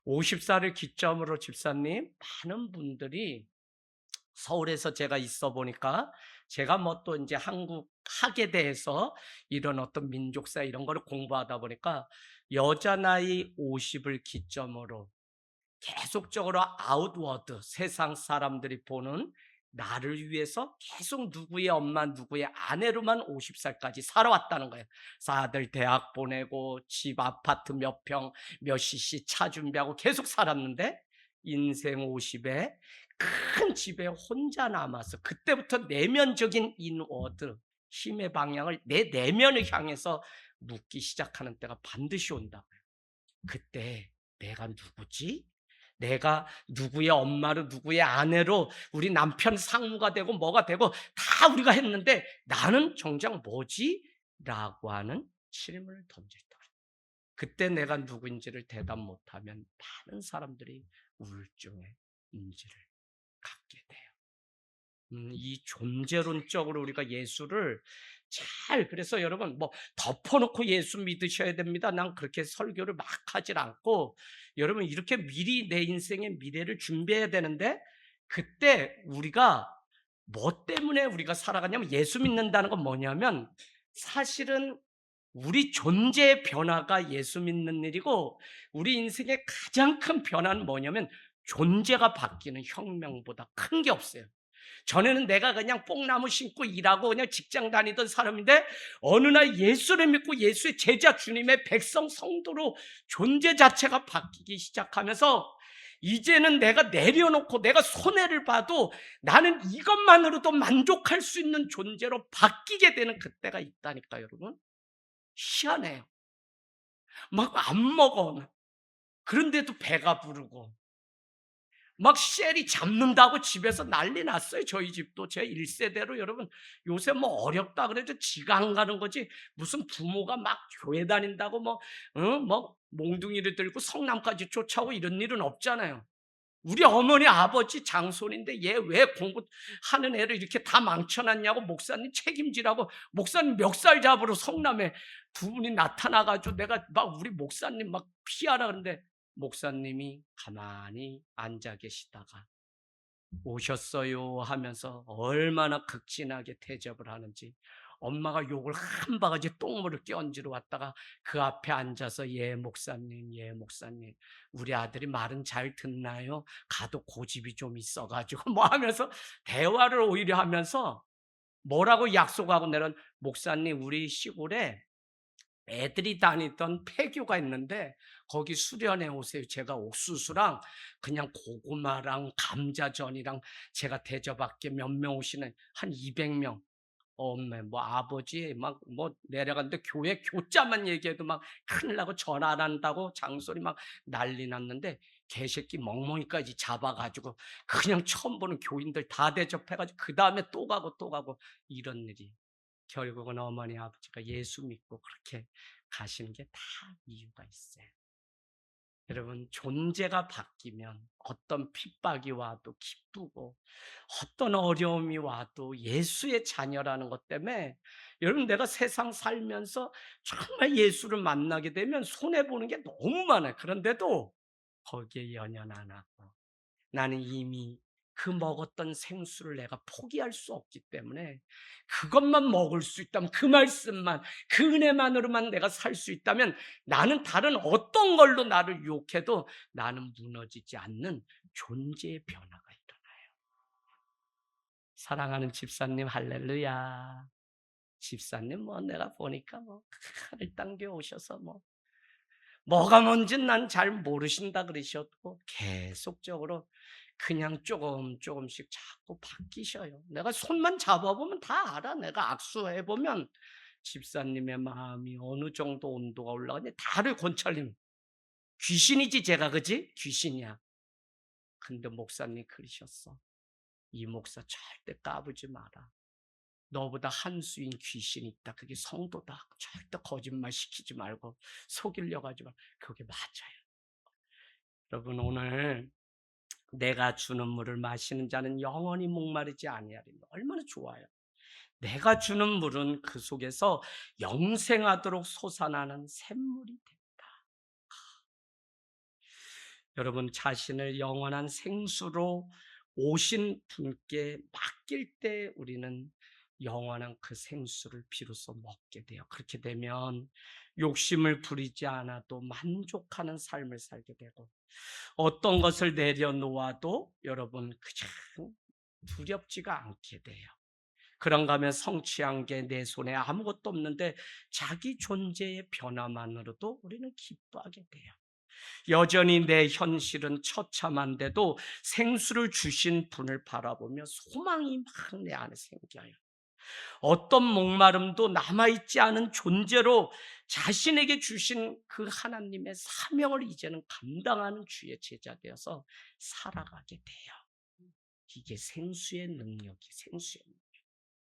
50살을 기점으로 집사님 많은 분들이 서울에서 제가 있어 보니까 제가 뭐 또 이제 한국 학에 대해서 이런 어떤 민족사 이런 거를 공부하다 보니까 여자 나이 50을 기점으로 계속적으로 아웃워드 세상 사람들이 보는 나를 위해서 계속 누구의 엄마 누구의 아내로만 50살까지 살아왔다는 거예요. 그래서 아들 대학 보내고 집 아파트 몇 평 몇 cc 차 준비하고 계속 살았는데 인생 50에 큰 집에 혼자 남아서 그때부터 내면적인 인워드 힘의 방향을 내 내면을 향해서 묻기 시작하는 때가 반드시 온다고요. 그때 내가 누구지? 내가 누구의 엄마로 누구의 아내로 우리 남편 상무가 되고 뭐가 되고 다 우리가 했는데 나는 정작 뭐지? 라고 하는 질문을 던질 때 그때 내가 누구인지를 대답 못하면 많은 사람들이 우울증의 인지를 갖게 돼요. 이 존재론적으로 우리가 예수를 그래서 여러분 뭐 덮어놓고 예수 믿으셔야 됩니다. 난 그렇게 설교를 막 하질 않고 여러분 이렇게 미리 내 인생의 미래를 준비해야 되는데 그때 우리가 뭐 때문에 우리가 살아가냐면 예수 믿는다는 건 뭐냐면 사실은 우리 존재의 변화가 예수 믿는 일이고 우리 인생의 가장 큰 변화는 뭐냐면 존재가 바뀌는 혁명보다 큰 게 없어요. 전에는 내가 그냥 뽕나무 심고 일하고 그냥 직장 다니던 사람인데 어느 날 예수를 믿고 예수의 제자 주님의 백성 성도로 존재 자체가 바뀌기 시작하면서 이제는 내가 내려놓고 내가 손해를 봐도 나는 이것만으로도 만족할 수 있는 존재로 바뀌게 되는 그때가 있다니까 여러분. 희한해요. 막 안 먹어. 그런데도 배가 부르고 막 셀이 잡는다고 집에서 난리 났어요. 저희 집도 제 1세대로 여러분 요새 뭐 어렵다 그래도 지가 안 가는 거지 무슨 부모가 막 교회 다닌다고 뭐 몽둥이를 들고 성남까지 쫓아오고 이런 일은 없잖아요. 우리 어머니 아버지 장손인데 얘 왜 공부하는 애를 이렇게 다 망쳐놨냐고 목사님 책임지라고 목사님 멱살 잡으러 성남에 두 분이 나타나가지고 내가 막 우리 목사님 막 피하라 그러는데 목사님이 가만히 앉아 계시다가 오셨어요 하면서 얼마나 극진하게 대접을 하는지 엄마가 욕을 한 바가지 똥물을 끼얹으러 왔다가 그 앞에 앉아서 예 목사님 예 목사님 우리 아들이 말은 잘 듣나요? 가도 고집이 좀 있어가지고 뭐 하면서 대화를 오히려 하면서 뭐라고 약속하고 내는 목사님 우리 시골에 애들이 다니던 폐교가 있는데 거기 수련회 오세요. 제가 옥수수랑 그냥 고구마랑 감자전이랑 제가 대접할게 몇 명 오시는 한 200명. 엄매 뭐 아버지 막 뭐 내려갔는데 교회 교자만 얘기해도 막 큰일 나고 전화 안 한다고 장소리 막 난리 났는데 개새끼 멍멍이까지 잡아가지고 그냥 처음 보는 교인들 다 대접해가지고 그 다음에 또 가고 이런 일이 결국은 어머니 아버지가 예수 믿고 그렇게 가시는 게 다 이유가 있어요. 여러분, 존재가 바뀌면 어떤 핍박이 와도 기쁘고 어떤 어려움이 와도 예수의 자녀라는 것 때문에, 여러분, 내가 세상 살면서 정말 예수를 만나게 되면 손해보는 게 너무 많아요. 그런데도 거기에 연연 안 하고, 나는 이미 그 먹었던 생수를 내가 포기할 수 없기 때문에, 그것만 먹을 수 있다면, 그 말씀만, 그 은혜만으로만 내가 살 수 있다면, 나는 다른 어떤 걸로 나를 유혹해도 나는 무너지지 않는 존재의 변화가 일어나요. 사랑하는 집사님, 할렐루야. 집사님, 내가 보니까 칼을 당겨 오셔서 뭐가 뭔지는 난 잘 모르신다 그러셔도 계속적으로 그냥 조금씩 자꾸 바뀌셔요. 내가 손만 잡아보면 다 알아. 내가 악수해보면 집사님의 마음이 어느 정도 온도가 올라가는지 다를. 권찰님, 귀신이지 제가, 그지? 귀신이야. 근데 목사님 그러셨어. 이 목사 절대 까부지 마라. 너보다 한 수인 귀신이 있다. 그게 성도다. 절대 거짓말 시키지 말고 속이려고 하지 마. 그게 맞아요. 여러분, 오늘 내가 주는 물을 마시는 자는 영원히 목마르지 아니하리니, 얼마나 좋아요. 내가 주는 물은 그 속에서 영생하도록 솟아나는 샘물이 된다. 여러분, 자신을 영원한 생수로 오신 분께 맡길 때 우리는 영원한 그 생수를 비로소 먹게 돼요. 그렇게 되면 욕심을 부리지 않아도 만족하는 삶을 살게 되고, 어떤 것을 내려놓아도 여러분 그냥 두렵지가 않게 돼요. 그런가 하면 성취한 게 내 손에 아무것도 없는데 자기 존재의 변화만으로도 우리는 기뻐하게 돼요. 여전히 내 현실은 처참한데도 생수를 주신 분을 바라보며 소망이 막 내 안에 생겨요. 어떤 목마름도 남아있지 않은 존재로 자신에게 주신 그 하나님의 사명을 이제는 감당하는 주의 제자 되어서 살아가게 돼요. 이게 생수의 능력이, 생수의 능력.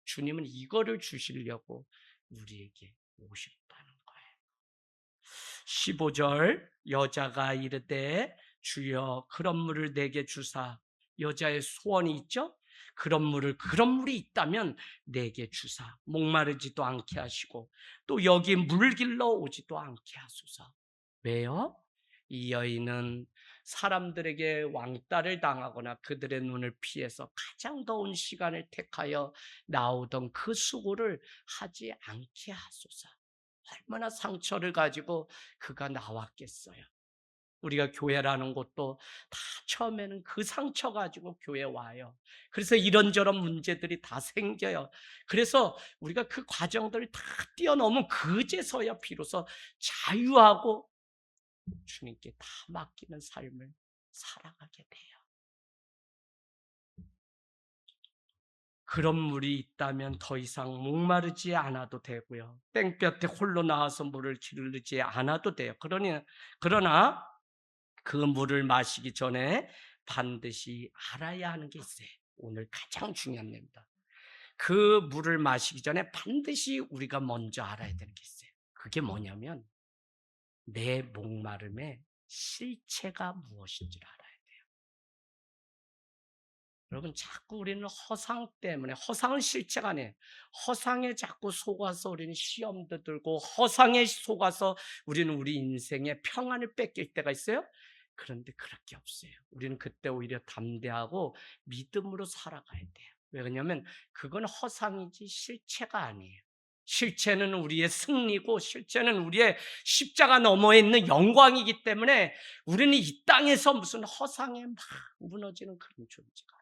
주님은 이거를 주시려고 우리에게 오셨다는 거예요. 15절, 여자가 이르되 주여 그런 물을 내게 주사. 여자의 소원이 있죠? 그런 물이 있다면 내게 주사. 목마르지도 않게 하시고 또 여기 물 길러 오지도 않게 하소서. 왜요? 이 여인은 사람들에게 왕따를 당하거나 그들의 눈을 피해서 가장 더운 시간을 택하여 나오던 그 수고를 하지 않게 하소서. 얼마나 상처를 가지고 그가 나왔겠어요. 우리가 교회라는 곳도 다 처음에는 그 상처 가지고 교회 와요. 그래서 이런저런 문제들이 다 생겨요. 그래서 우리가 그 과정들을 다 뛰어넘은 그제서야 비로소 자유하고 주님께 다 맡기는 삶을 살아가게 돼요. 그런 물이 있다면 더 이상 목마르지 않아도 되고요. 땡볕에 홀로 나와서 물을 기르지 않아도 돼요. 그러나 그 물을 마시기 전에 반드시 알아야 하는 게 있어요. 오늘 가장 중요한 내용입니다. 그 물을 마시기 전에 반드시 우리가 먼저 알아야 되는 게 있어요. 그게 뭐냐면 내 목마름의 실체가 무엇인지를 알아요. 여러분, 자꾸 우리는 허상 때문에, 허상은 실체가 아니에요. 허상에 자꾸 속아서 우리는 시험도 들고, 허상에 속아서 우리는 우리 인생의 평안을 뺏길 때가 있어요. 그런데 그럴 게 없어요. 우리는 그때 오히려 담대하고 믿음으로 살아가야 돼요. 왜냐하면 그건 허상이지 실체가 아니에요. 실체는 우리의 승리고 실체는 우리의 십자가 너머에 있는 영광이기 때문에 우리는 이 땅에서 무슨 허상에 막 무너지는 그런 존재가,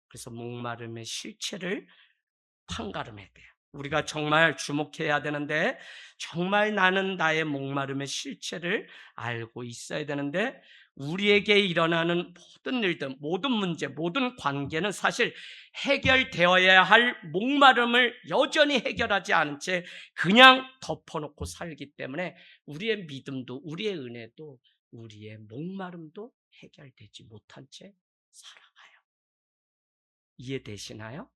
그래서 목마름의 실체를 판가름해야 돼요. 우리가 정말 주목해야 되는데, 정말 나는 나의 목마름의 실체를 알고 있어야 되는데, 우리에게 일어나는 모든 일들, 모든 문제, 모든 관계는 사실 해결되어야 할 목마름을 여전히 해결하지 않은 채 그냥 덮어놓고 살기 때문에 우리의 믿음도, 우리의 은혜도, 우리의 목마름도 해결되지 못한 채 살아가요. 이해되시나요?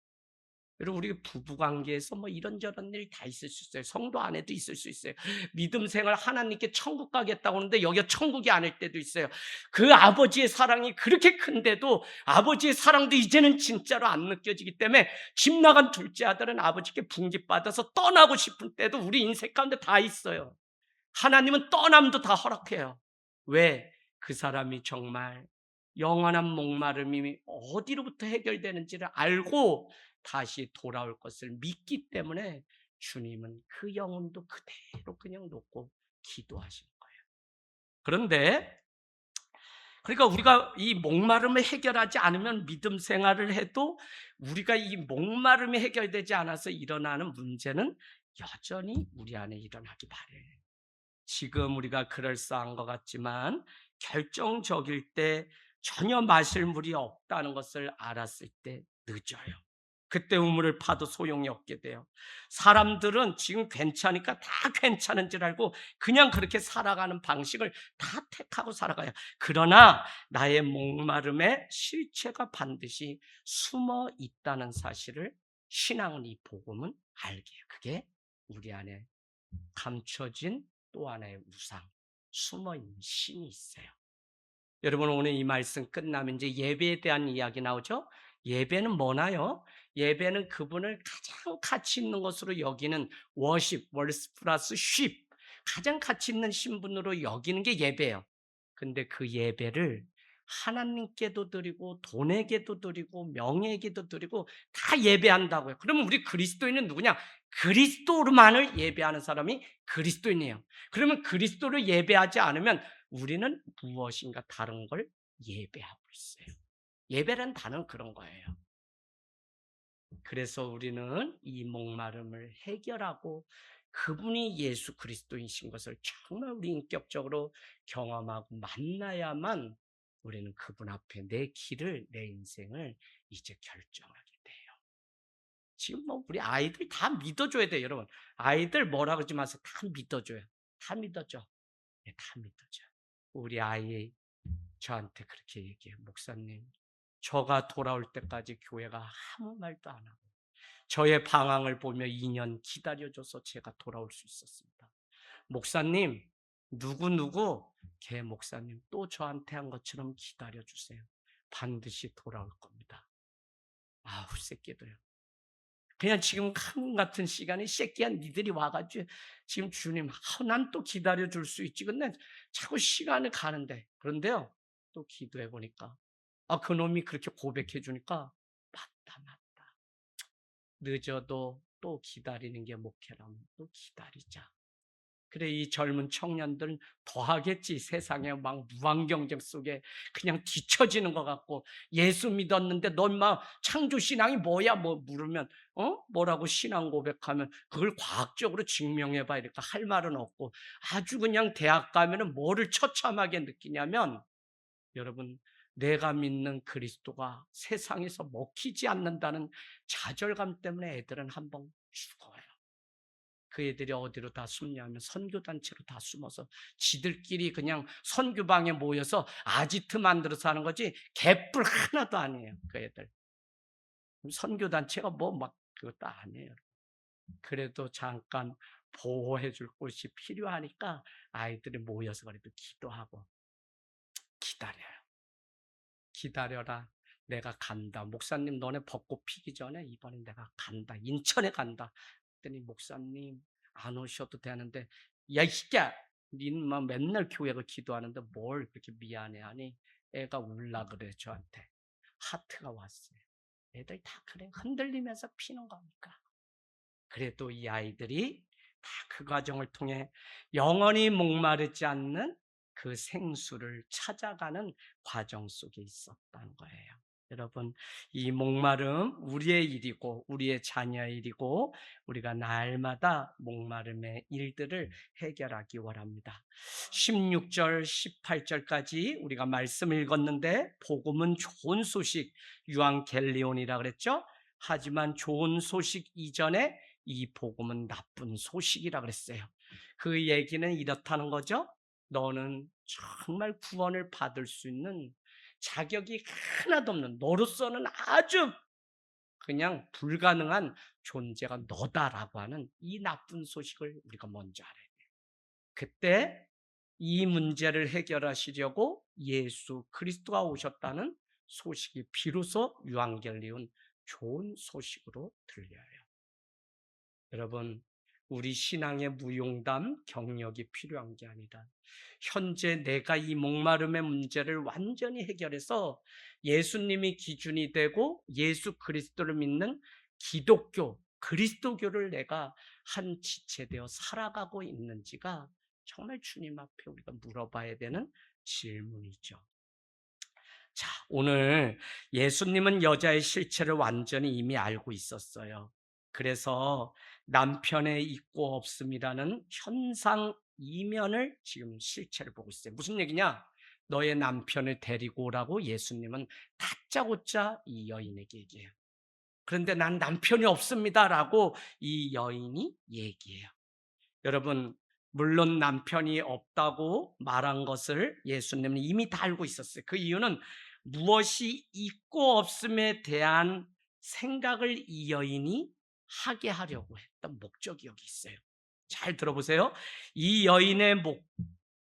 여러분 우리 부부 관계에서 뭐 이런저런 일 다 있을 수 있어요. 성도 안에도 있을 수 있어요. 믿음 생활 하나님께 천국 가겠다고 하는데 여기가 천국이 아닐 때도 있어요. 그 아버지의 사랑이 그렇게 큰데도 아버지의 사랑도 이제는 진짜로 안 느껴지기 때문에 집 나간 둘째 아들은 아버지께 분깃받아서 떠나고 싶은 때도 우리 인생 가운데 다 있어요. 하나님은 떠남도 다 허락해요. 왜? 그 사람이 정말 영원한 목마름이 어디로부터 해결되는지를 알고 다시 돌아올 것을 믿기 때문에 주님은 그 영혼도 그대로 그냥 놓고 기도하시는 거예요. 그런데 그러니까 우리가 이 목마름을 해결하지 않으면 믿음 생활을 해도 우리가 이 목마름이 해결되지 않아서 일어나는 문제는 여전히 우리 안에 일어나기 바래요. 지금 우리가 그럴싸한 것 같지만 결정적일 때 전혀 마실 물이 없다는 것을 알았을 때 늦어요. 그때 우물을 파도 소용이 없게 돼요. 사람들은 지금 괜찮으니까 다 괜찮은 줄 알고 그냥 그렇게 살아가는 방식을 다 택하고 살아가요. 그러나 나의 목마름의 실체가 반드시 숨어 있다는 사실을 신앙은 이 복음은 알게 해요. 그게 우리 안에 감춰진 또 하나의 우상, 숨어있는 신이 있어요. 여러분 오늘 이 말씀 끝나면 이제 예배에 대한 이야기 나오죠. 예배는 뭐나요? 예배는 그분을 가장 가치 있는 것으로 여기는 워십, 월스 플러스 쉽, 가장 가치 있는 신분으로 여기는 게 예배예요. 근데 그 예배를 하나님께도 드리고 돈에게도 드리고 명예에게도 드리고 다 예배한다고요. 그러면 우리 그리스도인은 누구냐? 그리스도만을 예배하는 사람이 그리스도인이에요. 그러면 그리스도를 예배하지 않으면 우리는 무엇인가 다른 걸 예배하고 있어요. 예배라는 단어는 그런 거예요. 그래서 우리는 이 목마름을 해결하고 그분이 예수 그리스도이신 것을 정말 우리 인격적으로 경험하고 만나야만 우리는 그분 앞에 내 길을, 내 인생을 이제 결정하게 돼요. 지금 뭐 우리 아이들 다 믿어줘야 돼요, 여러분. 아이들 뭐라 그러지 마세요. 다 믿어줘요. 다 믿어줘. 네, 다 믿어줘. 우리 아이 저한테 그렇게 얘기해요. 목사님, 저가 돌아올 때까지 교회가 아무 말도 안 하고 저의 방황을 보며 2년 기다려줘서 제가 돌아올 수 있었습니다. 목사님, 누구누구 걔 목사님 또 저한테 한 것처럼 기다려주세요. 반드시 돌아올 겁니다. 아우 새끼들요. 그냥 지금 한 같은 시간에 새끼야 니들이 와가지고 지금 주님 난 또 기다려줄 수 있지. 근데 자꾸 시간을 가는데 그런데요 또 기도해 보니까 그놈이 그렇게 고백해 주니까 맞다. 늦어도 또 기다리는 게 목회라면 또 기다리자. 그래 이 젊은 청년들은 더 하겠지. 세상에 막 무한 경쟁 속에 그냥 뒤처지는 것 같고 예수 믿었는데 넌 막 창조 신앙이 뭐야 뭐 물으면 뭐라고 신앙 고백하면 그걸 과학적으로 증명해 봐 이러니까 할 말은 없고 아주 그냥 대학 가면은 뭐를 처참하게 느끼냐면 여러분 내가 믿는 그리스도가 세상에서 먹히지 않는다는 좌절감 때문에 애들은 한번 죽어요. 그 애들이 어디로 다 숨냐면 선교단체로 다 숨어서 지들끼리 그냥 선교방에 모여서 아지트 만들어서 하는 거지 개뿔 하나도 아니에요. 그 애들. 선교단체가 뭐 막 그것도 아니에요. 그래도 잠깐 보호해 줄 곳이 필요하니까 아이들이 모여서 그래도 기도하고 기다려요. 기다려라. 내가 간다. 목사님 너네 벚꽃 피기 전에 이번에 내가 간다. 인천에 간다. 그랬더니 목사님 안 오셔도 되는데 야 이 새끼야 니는 막 맨날 교회가 기도하는데 뭘 그렇게 미안해하니 애가 울라 그래 저한테 하트가 왔어요. 애들 다 그래 흔들리면서 피는 거니까. 그래도 이 아이들이 다 그 과정을 통해 영원히 목마르지 않는 그 생수를 찾아가는 과정 속에 있었다는 거예요. 여러분, 이 목마름 우리의 일이고 우리의 자녀의 일이고 우리가 날마다 목마름의 일들을 해결하기 원합니다. 16절, 18절까지 우리가 말씀 읽었는데 복음은 좋은 소식, 유앙겔리온이라 그랬죠? 하지만 좋은 소식 이전에 이 복음은 나쁜 소식이라 그랬어요. 그 얘기는 이렇다는 거죠. 너는 정말 구원을 받을 수 있는 자격이 하나도 없는 너로서는 아주 그냥 불가능한 존재가 너다라고 하는 이 나쁜 소식을 우리가 먼저 알아야 돼요. 그때 이 문제를 해결하시려고 예수 그리스도가 오셨다는 소식이 비로소 유앙겔리온 좋은 소식으로 들려요. 여러분, 우리 신앙의 무용담, 경력이 필요한 게 아니라 현재 내가 이 목마름의 문제를 완전히 해결해서 예수님이 기준이 되고 예수 그리스도를 믿는 기독교, 그리스도교를 내가 한 지체되어 살아가고 있는지가 정말 주님 앞에 우리가 물어봐야 되는 질문이죠. 자, 오늘 예수님은 여자의 실체를 완전히 이미 알고 있었어요. 그래서 남편의 있고 없음이라는 현상 이면을 지금 실체를 보고 있어요. 무슨 얘기냐? 너의 남편을 데리고 오라고 예수님은 다짜고짜 이 여인에게 얘기해요. 그런데 난 남편이 없습니다라고 이 여인이 얘기해요. 여러분, 물론 남편이 없다고 말한 것을 예수님은 이미 다 알고 있었어요. 그 이유는 무엇이 있고 없음에 대한 생각을 이 여인이 하게 하려고 했던 목적이 여기 있어요. 잘 들어보세요. 이 여인의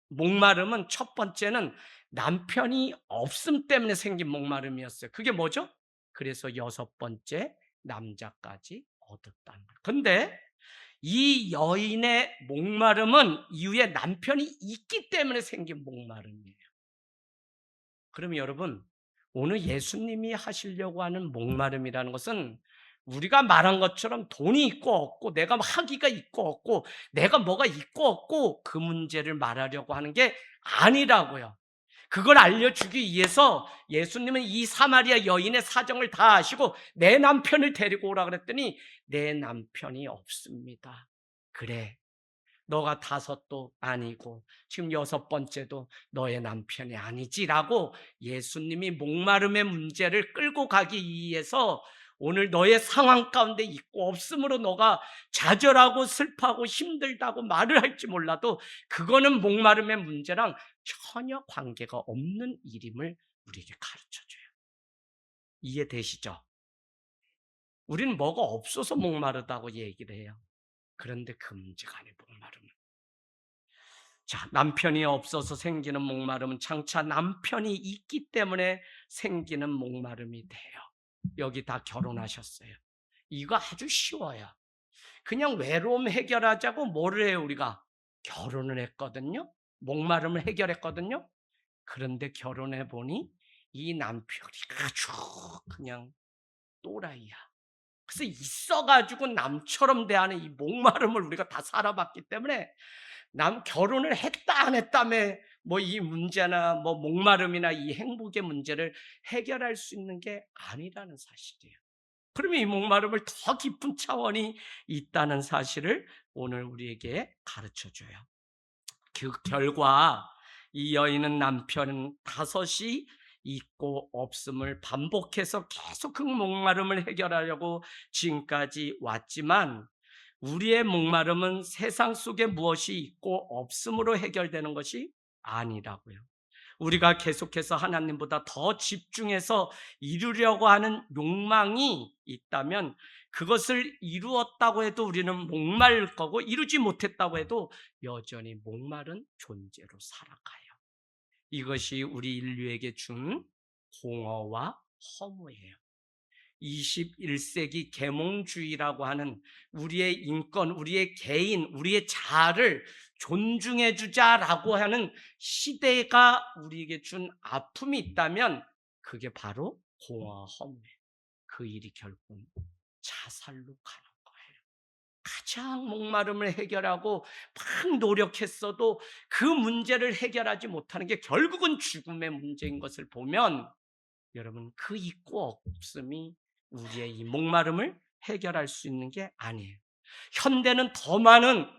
목마름은 첫 번째는 남편이 없음 때문에 생긴 목마름이었어요. 그게 뭐죠? 그래서 여섯 번째, 남자까지 얻었다는 거예요. 근데 이 여인의 목마름은 이후에 남편이 있기 때문에 생긴 목마름이에요. 그러면 여러분, 오늘 예수님이 하시려고 하는 목마름이라는 것은 우리가 말한 것처럼 돈이 있고 없고 내가 학위가 있고 없고 내가 뭐가 있고 없고 그 문제를 말하려고 하는 게 아니라고요. 그걸 알려주기 위해서 예수님은 이 사마리아 여인의 사정을 다 아시고 내 남편을 데리고 오라 그랬더니 내 남편이 없습니다. 그래, 너가 다섯도 아니고 지금 여섯 번째도 너의 남편이 아니지라고 예수님이 목마름의 문제를 끌고 가기 위해서 오늘 너의 상황 가운데 있고 없음으로 너가 좌절하고 슬퍼하고 힘들다고 말을 할지 몰라도 그거는 목마름의 문제랑 전혀 관계가 없는 일임을 우리에게 가르쳐줘요. 이해되시죠? 우리는 뭐가 없어서 목마르다고 얘기를 해요. 그런데 그 문제가 아니에요, 목마름은. 자, 남편이 없어서 생기는 목마름은 장차 남편이 있기 때문에 생기는 목마름이 돼요. 여기 다 결혼하셨어요. 이거 아주 쉬워요. 그냥 외로움 해결하자고 뭐를 해요, 우리가? 결혼을 했거든요. 목마름을 해결했거든요. 그런데 결혼해 보니 이 남편이 아주 그냥 또라이야. 그래서 있어가지고 남처럼 대하는 이 목마름을 우리가 다 살아봤기 때문에 남 결혼을 했다 안 했다며 뭐 이 문제나 뭐 목마름이나 이 행복의 문제를 해결할 수 있는 게 아니라는 사실이에요. 그러면 이 목마름을 더 깊은 차원이 있다는 사실을 오늘 우리에게 가르쳐 줘요. 그 결과 이 여인은 남편 다섯이 있고 없음을 반복해서 계속 그 목마름을 해결하려고 지금까지 왔지만 우리의 목마름은 세상 속에 무엇이 있고 없음으로 해결되는 것이 아니라고요. 우리가 계속해서 하나님보다 더 집중해서 이루려고 하는 욕망이 있다면 그것을 이루었다고 해도 우리는 목마를 거고 이루지 못했다고 해도 여전히 목마른 존재로 살아가요. 이것이 우리 인류에게 준 공허와 허무예요. 21세기 계몽주의라고 하는 우리의 인권, 우리의 개인, 우리의 자아를 존중해 주자라고 하는 시대가 우리에게 준 아픔이 있다면 그게 바로 공허와 허무예요. 그 일이 결국은 자살로 가는 거예요. 가장 목마름을 해결하고 막 노력했어도 그 문제를 해결하지 못하는 게 결국은 죽음의 문제인 것을 보면 여러분, 그 있고 없음이 우리의 이 목마름을 해결할 수 있는 게 아니에요. 현대는 더 많은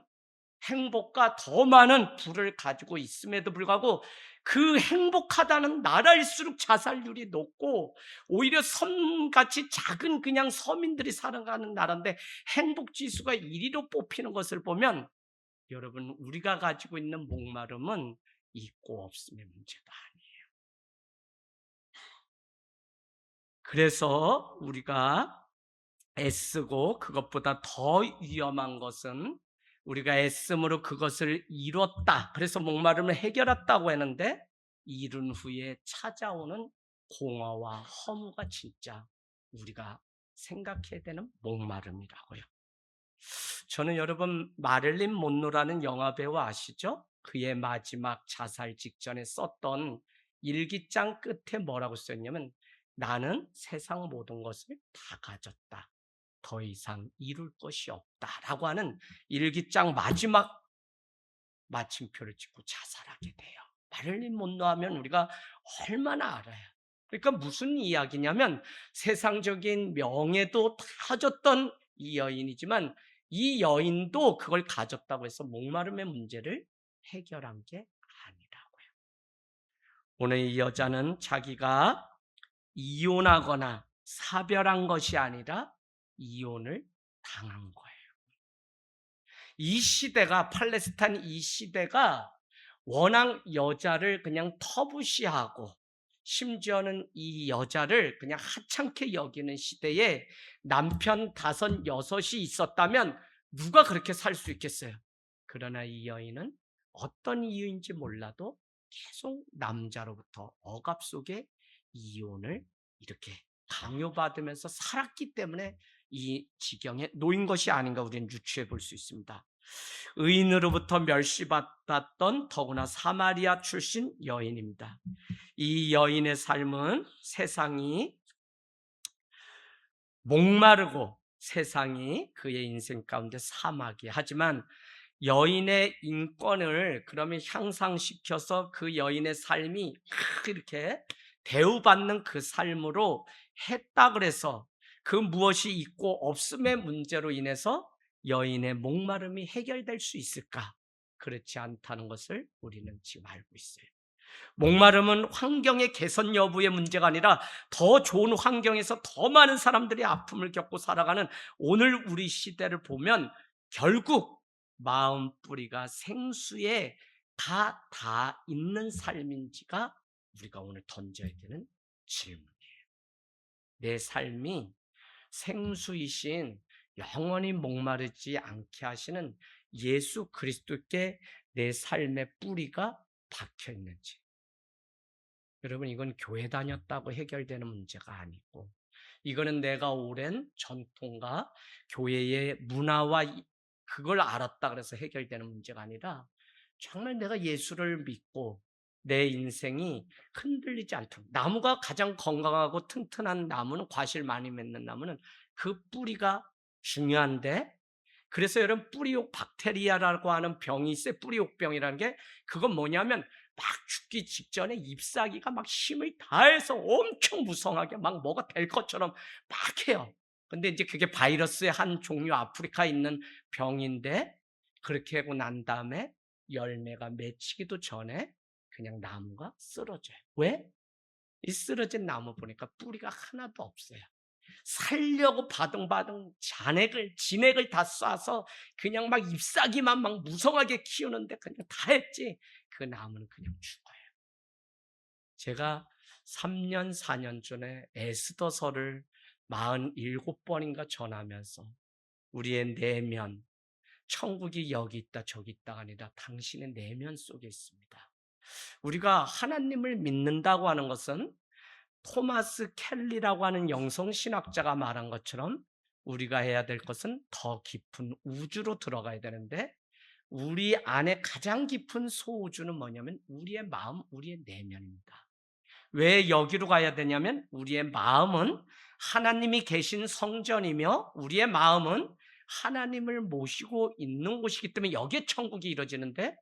행복과 더 많은 부를 가지고 있음에도 불구하고 그 행복하다는 나라일수록 자살률이 높고 오히려 섬같이 작은 그냥 서민들이 살아가는 나라인데 행복지수가 1위로 뽑히는 것을 보면 여러분, 우리가 가지고 있는 목마름은 있고 없음의 문제가 아니에요. 그래서 우리가 애쓰고 그것보다 더 위험한 것은 우리가 애씀으로 그것을 이뤘다. 그래서 목마름을 해결했다고 했는데 이룬 후에 찾아오는 공허와 허무가 진짜 우리가 생각해야 되는 목마름이라고요. 저는 여러분 마릴린 monroe라는 영화배우 아시죠? 그의 마지막 자살 직전에 썼던 일기장 끝에 뭐라고 썼냐면 나는 세상 모든 것을 다 가졌다. 더 이상 이룰 것이 없다라고 하는 일기장 마지막 마침표를 찍고 자살하게 돼요. 마릴린 monroe 하면 우리가 얼마나 알아요. 그러니까 무슨 이야기냐면 세상적인 명예도 다 가졌던 이 여인이지만 이 여인도 그걸 가졌다고 해서 목마름의 문제를 해결한 게 아니라고요. 오늘 이 여자는 자기가 이혼하거나 사별한 것이 아니라 이혼을 당한 거예요. 이 시대가 팔레스타인 이 시대가 워낙 여자를 그냥 터부시하고 심지어는 이 여자를 그냥 하찮게 여기는 시대에 남편 5, 6이 있었다면 누가 그렇게 살 수 있겠어요? 그러나 이 여인은 어떤 이유인지 몰라도 계속 남자로부터 억압 속에 이혼을 이렇게 강요받으면서 살았기 때문에 이 지경에 놓인 것이 아닌가 우리는 유추해 볼 수 있습니다. 의인으로부터 멸시받았던 더구나 사마리아 출신 여인입니다. 이 여인의 삶은 세상이 목마르고 세상이 그의 인생 가운데 사막이 하지만 여인의 인권을 그러면 향상시켜서 그 여인의 삶이 이렇게 대우받는 그 삶으로 했다 그래서 그 무엇이 있고 없음의 문제로 인해서 여인의 목마름이 해결될 수 있을까? 그렇지 않다는 것을 우리는 지금 알고 있어요. 목마름은 환경의 개선 여부의 문제가 아니라 더 좋은 환경에서 더 많은 사람들이 아픔을 겪고 살아가는 오늘 우리 시대를 보면 결국 마음 뿌리가 생수에 다 있는 삶인지가 우리가 오늘 던져야 되는 질문이에요. 내 삶이 생수이신 영원히 목마르지 않게 하시는 예수 그리스도께 내 삶의 뿌리가 박혀 있는지. 여러분 이건 교회 다녔다고 해결되는 문제가 아니고 이거는 내가 오랜 전통과 교회의 문화와 그걸 알았다 그래서 해결되는 문제가 아니라 정말 내가 예수를 믿고 내 인생이 흔들리지 않도록 나무가 가장 건강하고 튼튼한 나무는 과실 많이 맺는 나무는 그 뿌리가 중요한데 그래서 여러분 뿌리옥 박테리아라고 하는 병이 있어요. 뿌리옥병이라는 게 그건 뭐냐면 막 죽기 직전에 잎사귀가 막 힘을 다해서 엄청 무성하게 막 뭐가 될 것처럼 막 해요. 근데 이제 그게 바이러스의 한 종류 아프리카에 있는 병인데 그렇게 하고 난 다음에 열매가 맺히기도 전에 그냥 나무가 쓰러져요. 왜? 이 쓰러진 나무 보니까 뿌리가 하나도 없어요. 살려고 바둥바둥 진액을 다 쏴서 그냥 막 잎사귀만 막 무성하게 키우는데 그냥 다 했지. 그 나무는 그냥 죽어요. 제가 3년, 4년 전에 에스더서를 47번인가 전하면서 우리의 내면, 천국이 여기 있다 저기 있다가 아니라 당신의 내면 속에 있습니다. 우리가 하나님을 믿는다고 하는 것은 토마스 켈리라고 하는 영성신학자가 말한 것처럼 우리가 해야 될 것은 더 깊은 우주로 들어가야 되는데 우리 안에 가장 깊은 소우주는 뭐냐면 우리의 마음, 우리의 내면입니다. 왜 여기로 가야 되냐면 우리의 마음은 하나님이 계신 성전이며 우리의 마음은 하나님을 모시고 있는 곳이기 때문에 여기에 천국이 이루어지는데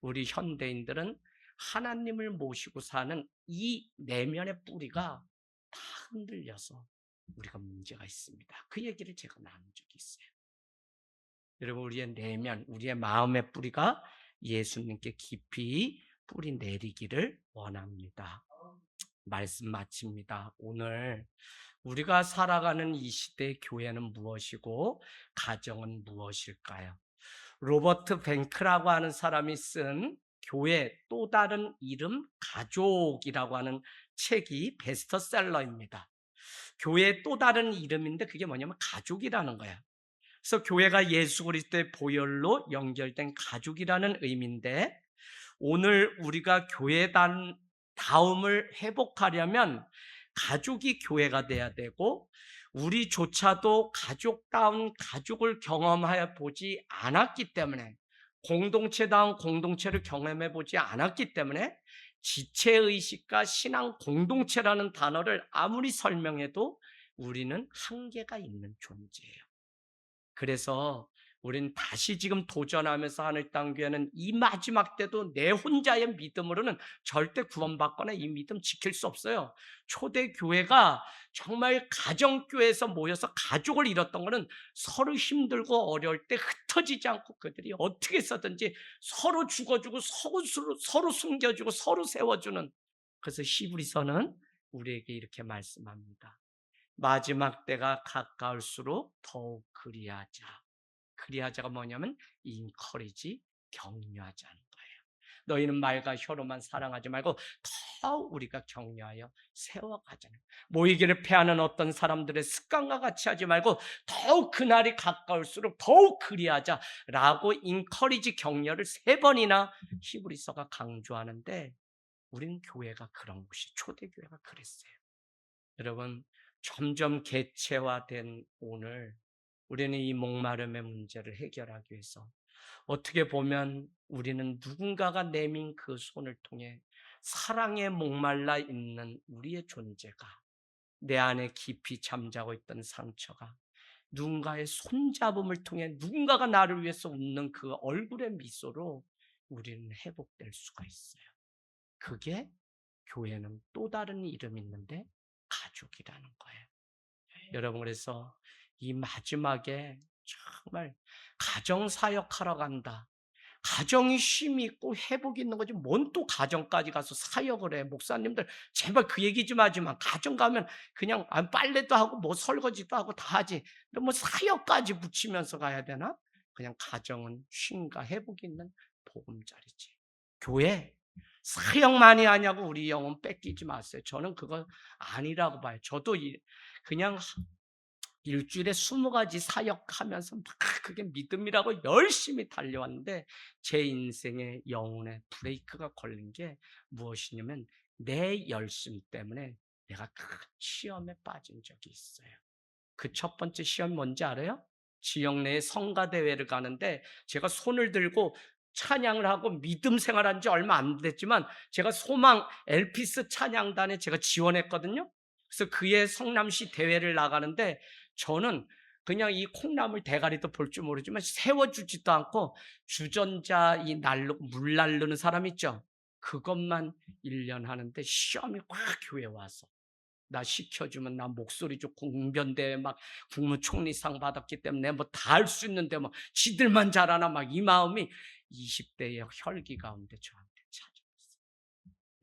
우리 현대인들은 하나님을 모시고 사는 이 내면의 뿌리가 다 흔들려서 우리가 문제가 있습니다. 그 얘기를 제가 나눈 적이 있어요. 여러분 우리의 내면, 우리의 마음의 뿌리가 예수님께 깊이 뿌리 내리기를 원합니다. 말씀 마칩니다. 오늘 우리가 살아가는 이 시대의 교회는 무엇이고 가정은 무엇일까요? 로버트 뱅크라고 하는 사람이 쓴 교회 또 다른 이름 가족이라고 하는 책이 베스트셀러입니다. 교회의 또 다른 이름인데 그게 뭐냐면 가족이라는 거야. 그래서 교회가 예수 그리스도의 보혈로 연결된 가족이라는 의미인데 오늘 우리가 교회단 다움을 회복하려면 가족이 교회가 돼야 되고 우리조차도 가족다운 가족을 경험하여 보지 않았기 때문에 공동체다운 공동체를 경험해 보지 않았기 때문에 지체의식과 신앙 공동체라는 단어를 아무리 설명해도 우리는 한계가 있는 존재예요. 그래서 우린 다시 지금 도전하면서 하늘 땅 교회는 이 마지막 때도 내 혼자의 믿음으로는 절대 구원받거나 이 믿음 지킬 수 없어요. 초대 교회가 정말 가정교회에서 모여서 가족을 이뤘던 거는 서로 힘들고 어려울 때 흩어지지 않고 그들이 어떻게 해서든지 서로 죽어주고 서로 숨겨주고 서로 세워주는. 그래서 히브리서는 우리에게 이렇게 말씀합니다. 마지막 때가 가까울수록 더욱 그리하자. 그리하자가 뭐냐면 encourage, 격려하자는 거예요. 너희는 말과 혀로만 사랑하지 말고 더 우리가 격려하여 세워가자는 거예요. 모이기를 패하는 어떤 사람들의 습관과 같이 하지 말고 더욱 그날이 가까울수록 더욱 그리하자라고 encourage, 격려를 3번이나 히브리서가 강조하는데 우리는 교회가 그런 곳이 초대교회가 그랬어요. 여러분 점점 개체화된 오늘 우리는 이 목마름의 문제를 해결하기 위해서 어떻게 보면 우리는 누군가가 내민 그 손을 통해 사랑에 목말라 있는 우리의 존재가 내 안에 깊이 잠자고 있던 상처가 누군가의 손잡음을 통해 누군가가 나를 위해서 웃는 그 얼굴의 미소로 우리는 회복될 수가 있어요. 그게 교회는 또 다른 이름이 있는데 가족이라는 거예요. 여러분 그래서 이 마지막에 정말 가정사역하러 간다. 가정이 쉼이 있고 회복이 있는 거지 뭔 또 가정까지 가서 사역을 해. 목사님들 제발 그 얘기 좀 하지만 가정 가면 그냥 빨래도 하고 뭐 설거지도 하고 다 하지. 근데 뭐 사역까지 붙이면서 가야 되나? 그냥 가정은 쉼과 회복이 있는 보금자리지. 교회 사역 많이 하냐고 우리 영혼 뺏기지 마세요. 저는 그거 아니라고 봐요. 저도 그냥 일주일에 20가지 사역하면서 막 그게 믿음이라고 열심히 달려왔는데 제 인생의 영혼의 브레이크가 걸린 게 무엇이냐면 내 열심 때문에 내가 큰 시험에 빠진 적이 있어요. 그 첫 번째 시험이 뭔지 알아요? 지역 내에 성가대회를 가는데 제가 손을 들고 찬양을 하고 믿음 생활한 지 얼마 안 됐지만 제가 소망 엘피스 찬양단에 제가 지원했거든요. 그래서 그의 성남시 대회를 나가는데 저는 그냥 이 콩나물 대가리도 볼 줄 모르지만 세워주지도 않고 주전자 물 날르는 사람 있죠? 그것만 1년 하는데 시험이 확 교회 와서 나 시켜주면 나 목소리 좋고 웅변대회 막 국무총리상 받았기 때문에 뭐 다 할 수 있는데 뭐 지들만 잘하나 막 이 마음이 20대의 혈기 가운데 저한테 찾아왔어요.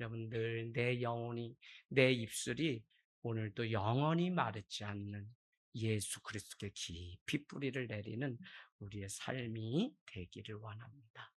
여러분 늘 내 영혼이 내 입술이 오늘도 영원히 마르지 않는 예수 그리스도께 깊이 뿌리를 내리는 우리의 삶이 되기를 원합니다.